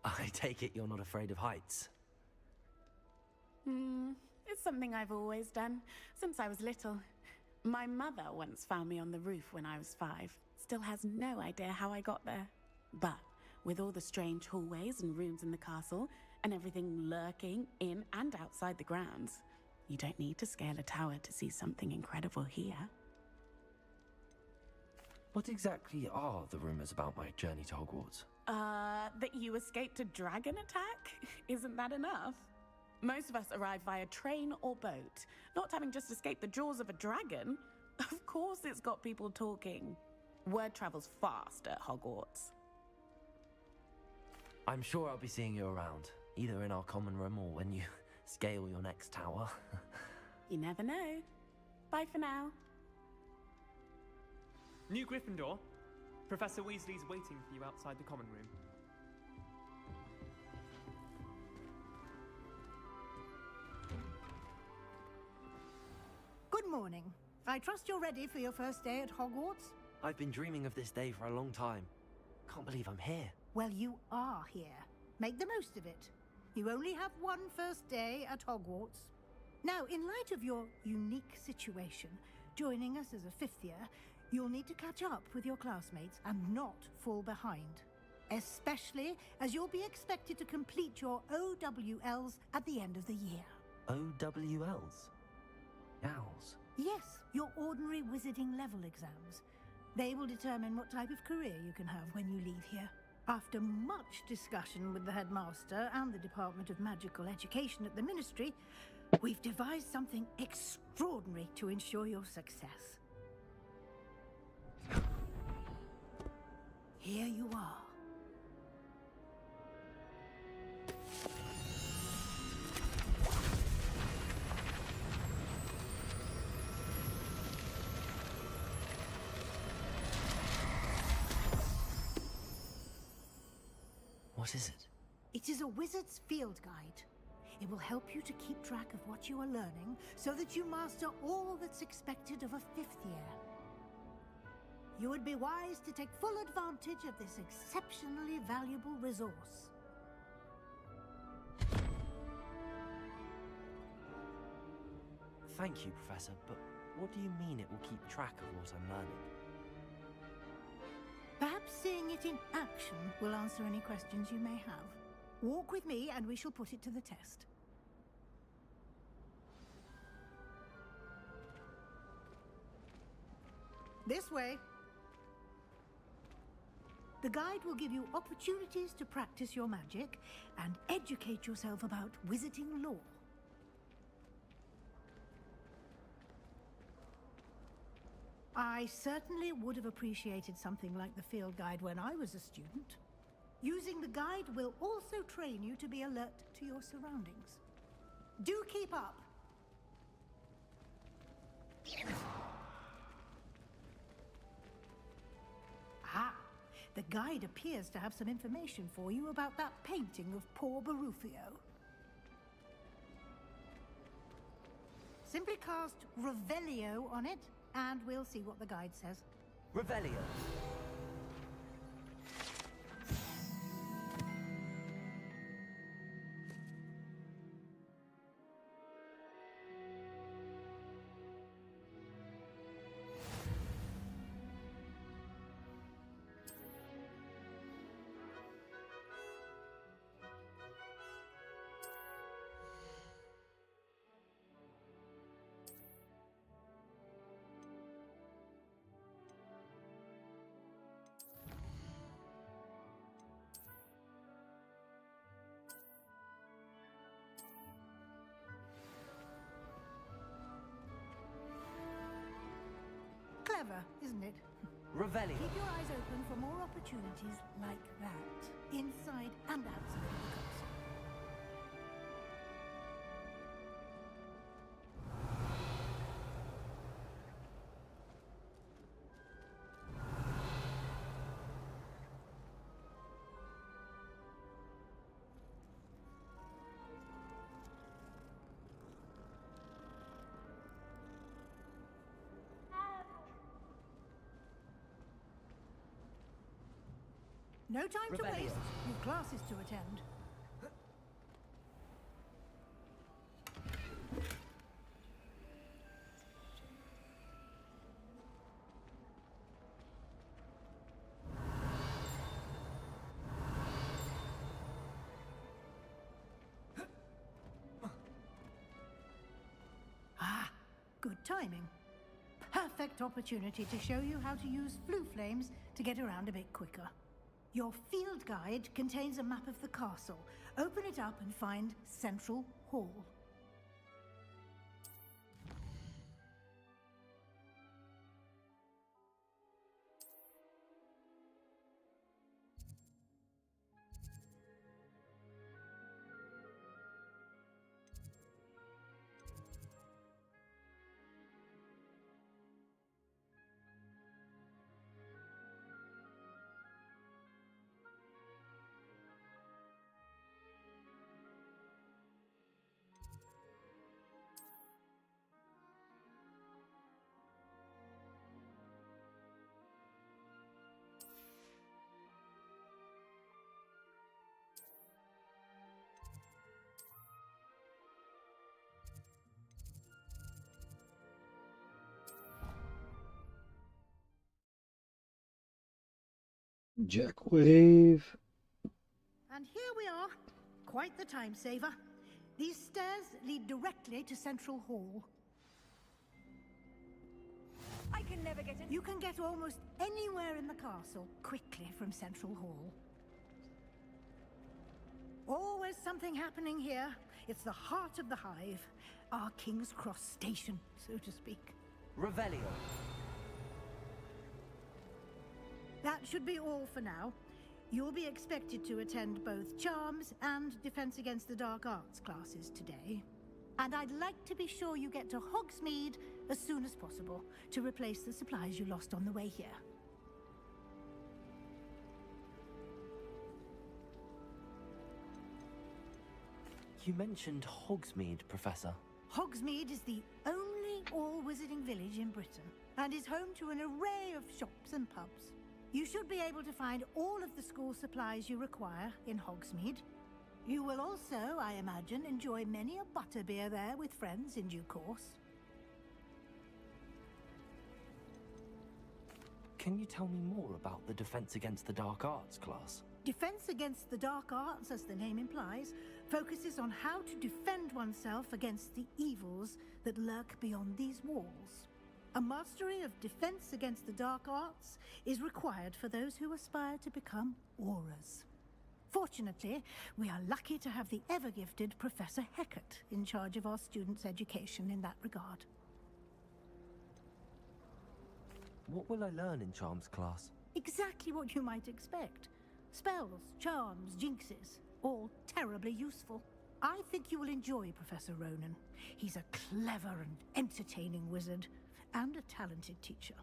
I take it you're not afraid of heights. It's something I've always done, since I was little. My mother once found me on the roof when I was 5. Still has no idea how I got there. But with all the strange hallways and rooms in the castle, and everything lurking in and outside the grounds, you don't need to scale a tower to see something incredible here. What exactly are the rumors about my journey to Hogwarts? That you escaped a dragon attack? Isn't that enough? Most of us arrive via train or boat, not having just escaped the jaws of a dragon. Of course it's got people talking. Word travels fast at Hogwarts. I'm sure I'll be seeing you around, either in our common room or when you scale your next tower. You never know. Bye for now. New Gryffindor. Professor Weasley's waiting for you outside the common room. Good morning. I trust you're ready for your first day at Hogwarts? I've been dreaming of this day for a long time. Can't believe I'm here. Well, you are here. Make the most of it. You only have one first day at Hogwarts. Now, in light of your unique situation, joining us as a 5th year, you'll need to catch up with your classmates and not fall behind. Especially as you'll be expected to complete your OWLs at the end of the year. OWLs? Owls? Yes, your ordinary wizarding level exams. They will determine what type of career you can have when you leave here. After much discussion with the headmaster and the Department of Magical Education at the Ministry, we've devised something extraordinary to ensure your success. Here you are. What is it? It is a wizard's field guide. It will help you to keep track of what you are learning so that you master all that's expected of a 5th year. You would be wise to take full advantage of this exceptionally valuable resource. Thank you, Professor, but what do you mean it will keep track of what I'm learning? Perhaps seeing it in action will answer any questions you may have. Walk with me and we shall put it to the test. This way. The guide will give you opportunities to practice your magic and educate yourself about wizarding lore. I certainly would have appreciated something like the field guide when I was a student. Using the guide will also train you to be alert to your surroundings. Do keep up! Ah, the guide appears to have some information for you about that painting of poor Barufio. Simply cast Revelio on it, and we'll see what the guide says. Revelio. Clever, isn't it? Revelio. Keep your eyes open for more opportunities like that, inside and outside of the castle. No time to waste. You've classes to attend. Ah, good timing. Perfect opportunity to show you how to use flue flames to get around a bit quicker. Your field guide contains a map of the castle. Open it up and find Central Hall. Jackwave. And here we are. Quite the time saver. These stairs lead directly to Central Hall. I can never get in. You can get almost anywhere in the castle quickly from Central Hall. Always something happening here. It's the heart of the hive. Our King's Cross station, so to speak. Revelio. That should be all for now. You'll be expected to attend both Charms and Defense Against the Dark Arts classes today. And I'd like to be sure you get to Hogsmeade as soon as possible to replace the supplies you lost on the way here. You mentioned Hogsmeade, Professor. Hogsmeade is the only all-wizarding village in Britain and is home to an array of shops and pubs. You should be able to find all of the school supplies you require in Hogsmeade. You will also, I imagine, enjoy many a butterbeer there with friends in due course. Can you tell me more about the Defense Against the Dark Arts class? Defense Against the Dark Arts, as the name implies, focuses on how to defend oneself against the evils that lurk beyond these walls. A mastery of Defense Against the Dark Arts is required for those who aspire to become Aurors. Fortunately, we are lucky to have the ever-gifted Professor Hecat in charge of our students' education in that regard. What will I learn in Charms class? Exactly what you might expect. Spells, charms, jinxes, all terribly useful. I think you will enjoy Professor Ronan. He's a clever and entertaining wizard, and a talented teacher.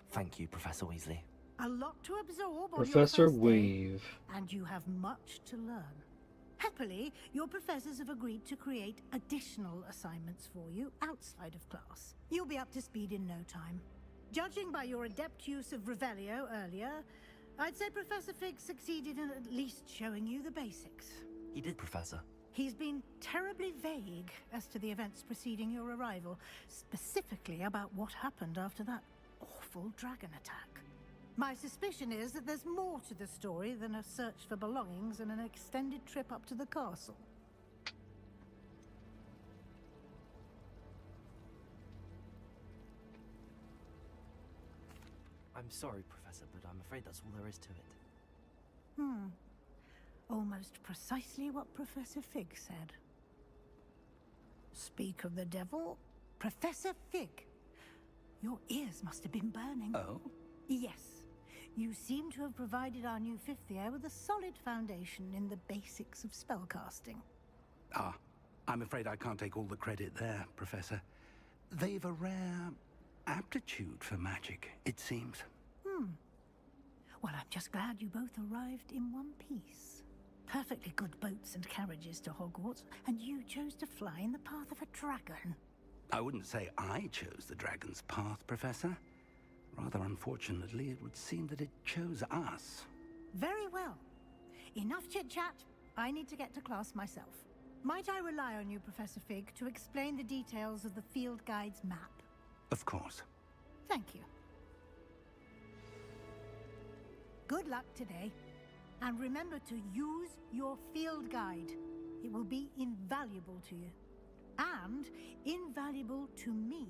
Thank you, Professor Weasley. A lot to absorb on Professor your first day, Weave. and you have much to learn. Happily, your professors have agreed to create additional assignments for you outside of class. You'll be up to speed in no time. Judging by your adept use of Revelio earlier, I'd say Professor Fig succeeded in at least showing you the basics. He did, Professor. He's been terribly vague as to the events preceding your arrival, specifically about what happened after that awful dragon attack. My suspicion is that there's more to the story than a search for belongings and an extended trip up to the castle. I'm sorry, Professor, but I'm afraid that's all there is to it. Almost precisely what Professor Fig said. Speak of the devil, Professor Fig. Your ears must have been burning. Oh? Yes. You seem to have provided our new fifth year with a solid foundation in the basics of spellcasting. Ah, I'm afraid I can't take all the credit there, Professor. They've a rare aptitude for magic, it seems. Well, I'm just glad you both arrived in one piece. Perfectly good boats and carriages to Hogwarts, and you chose to fly in the path of a dragon. I wouldn't say I chose the dragon's path, Professor. Rather unfortunately, it would seem that it chose us. Very well. Enough chit-chat. I need to get to class myself. Might I rely on you, Professor Fig, to explain the details of the field guide's map? Of course. Thank you. Good luck today. And remember to use your field guide. It will be invaluable to you. And invaluable to me,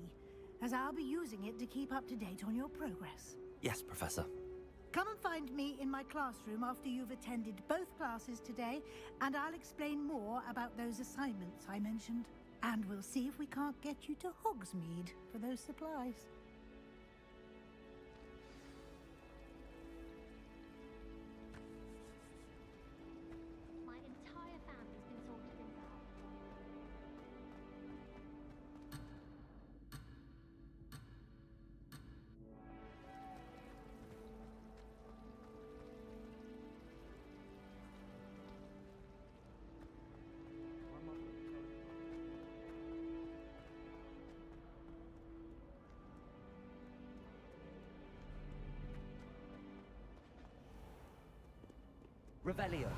as I'll be using it to keep up to date on your progress. Yes, Professor. Come and find me in my classroom after you've attended both classes today, and I'll explain more about those assignments I mentioned. And we'll see if we can't get you to Hogsmeade for those supplies. My entire family's been sorted things out. Revelio.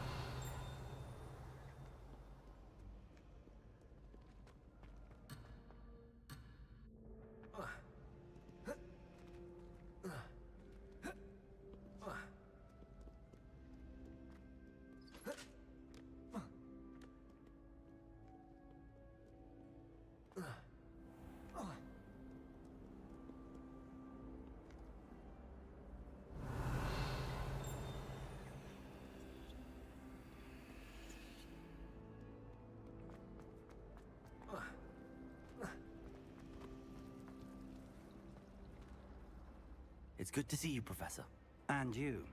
It's good to see you, Professor. And you.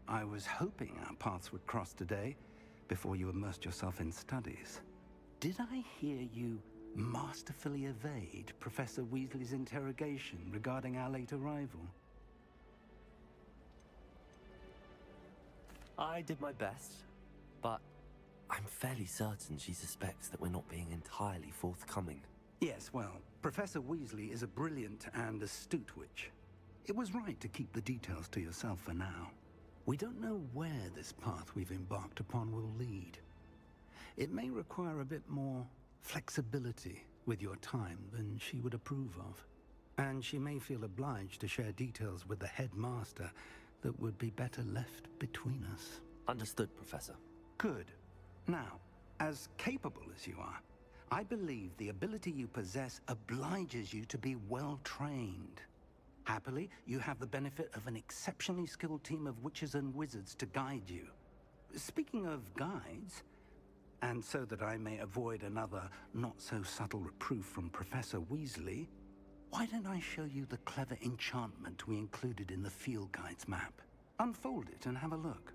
I was hoping our paths would cross today, before you immersed yourself in studies. Did I hear you masterfully evade Professor Weasley's interrogation regarding our late arrival? I did my best, but I'm fairly certain she suspects that we're not being entirely forthcoming. Yes, well, Professor Weasley is a brilliant and astute witch. It was right to keep the details to yourself for now. We don't know where this path we've embarked upon will lead. It may require a bit more flexibility with your time than she would approve of. And she may feel obliged to share details with the headmaster that would be better left between us. Understood, Professor. Good. Now, as capable as you are, I believe the ability you possess obliges you to be well trained. Happily, you have the benefit of an exceptionally skilled team of witches and wizards to guide you. Speaking of guides, and so that I may avoid another not-so-subtle reproof from Professor Weasley, why don't I show you the clever enchantment we included in the field guide's map? Unfold it and have a look.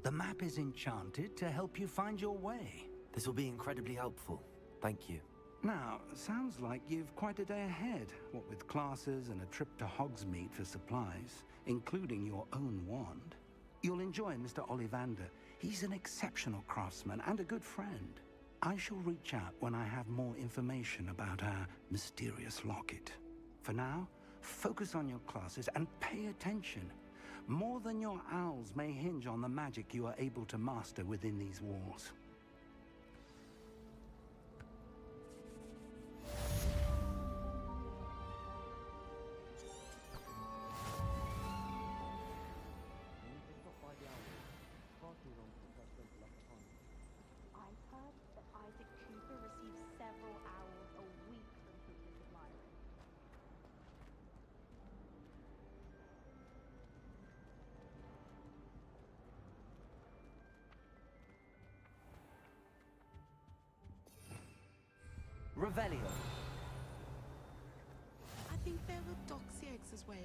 The map is enchanted to help you find your way. This will be incredibly helpful. Thank you. Now, sounds like you've quite a day ahead, what with classes and a trip to Hogsmeade for supplies, including your own wand. You'll enjoy Mr. Ollivander. He's an exceptional craftsman and a good friend. I shall reach out when I have more information about our mysterious locket. For now, focus on your classes and pay attention. More than your owls may hinge on the magic you are able to master within these walls. I've heard that Isaac Cooper receives several owls a week from his admirers. Revelio. I think there were doxy eggs as well,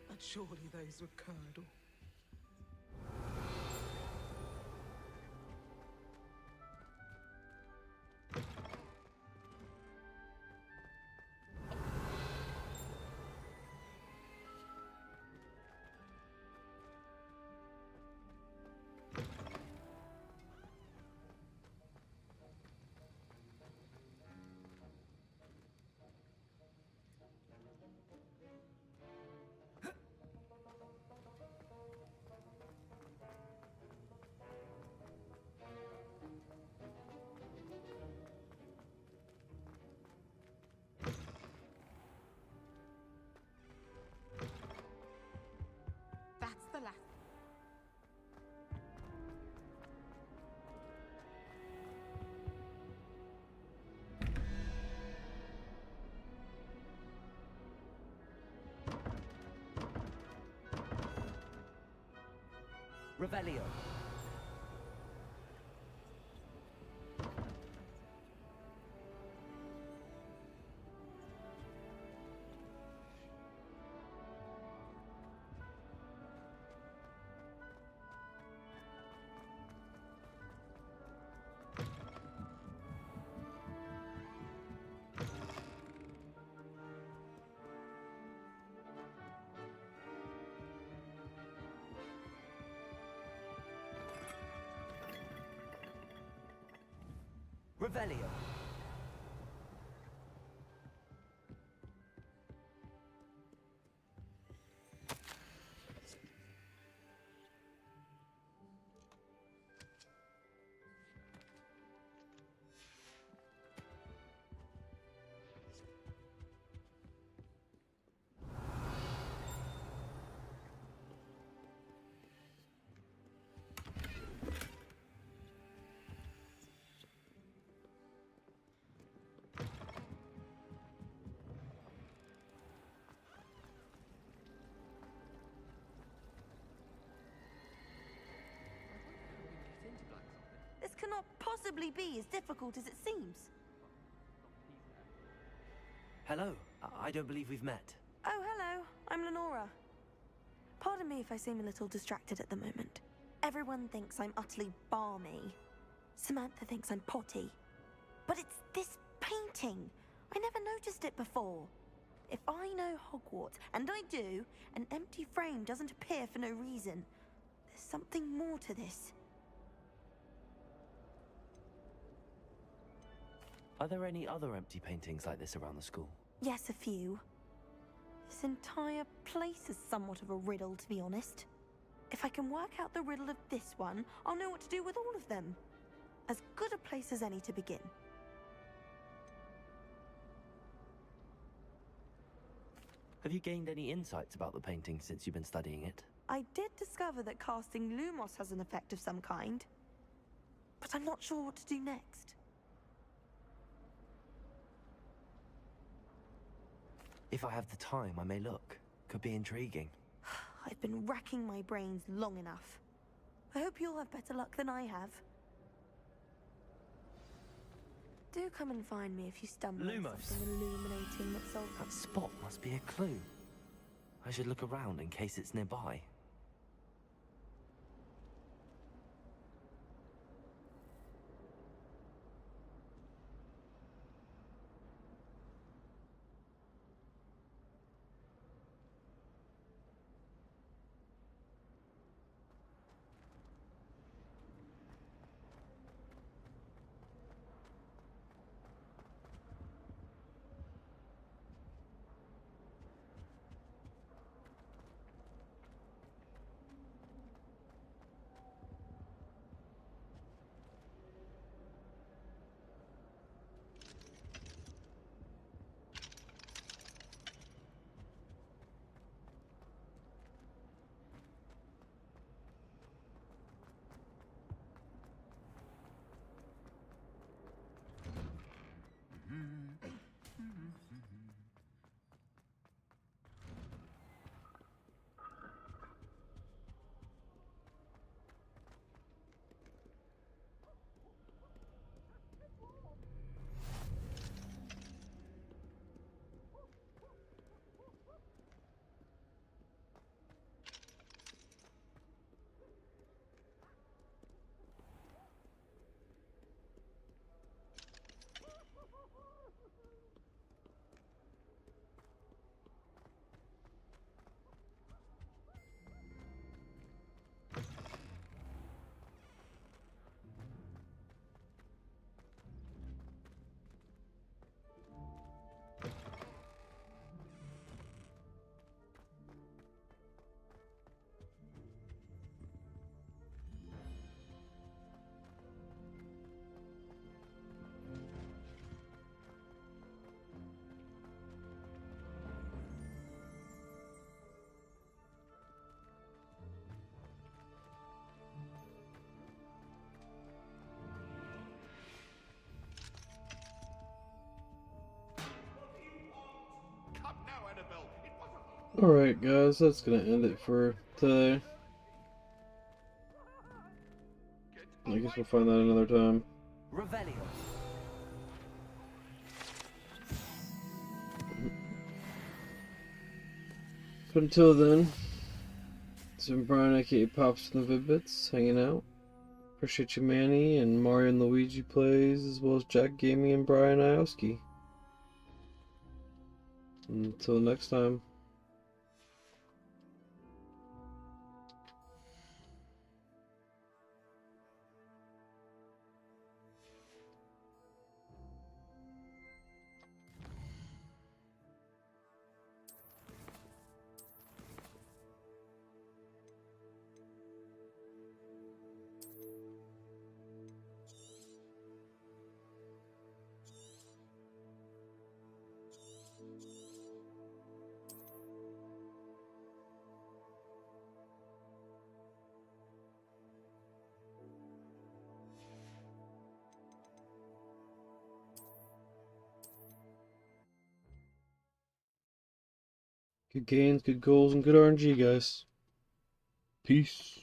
but surely those were curdle. That's the last. Revelio. Revelio. cannot possibly be as difficult as it seems. Hello. I don't believe we've met. Oh, hello. I'm Lenora. Pardon me if I seem a little distracted at the moment. Everyone thinks I'm utterly balmy. Samantha thinks I'm potty. But it's this painting. I never noticed it before. If I know Hogwarts, and I do, an empty frame doesn't appear for no reason. There's something more to this. Are there any other empty paintings like this around the school? Yes, a few. This entire place is somewhat of a riddle, to be honest. If I can work out the riddle of this one, I'll know what to do with all of them. As good a place as any to begin. Have you gained any insights about the painting since you've been studying it? I did discover that casting Lumos has an effect of some kind. But I'm not sure what to do next. If I have the time, I may look. Could be intriguing. I've been racking my brains long enough. I hope you'll have better luck than I have. Do come and find me if you stumble on something illuminating that solves That spot must be a clue. I should look around in case it's nearby. Alright guys, that's gonna end it for today. I guess we'll find that another time. Revelio. But until then, it's been Brian aka Pops from the Vid-Bits hanging out. Appreciate you, Manny, and Mario and Luigi plays, as well as Jack Gaming and Brian Iowski. Until next time. Good gains, good goals, and good RNG, guys. Peace.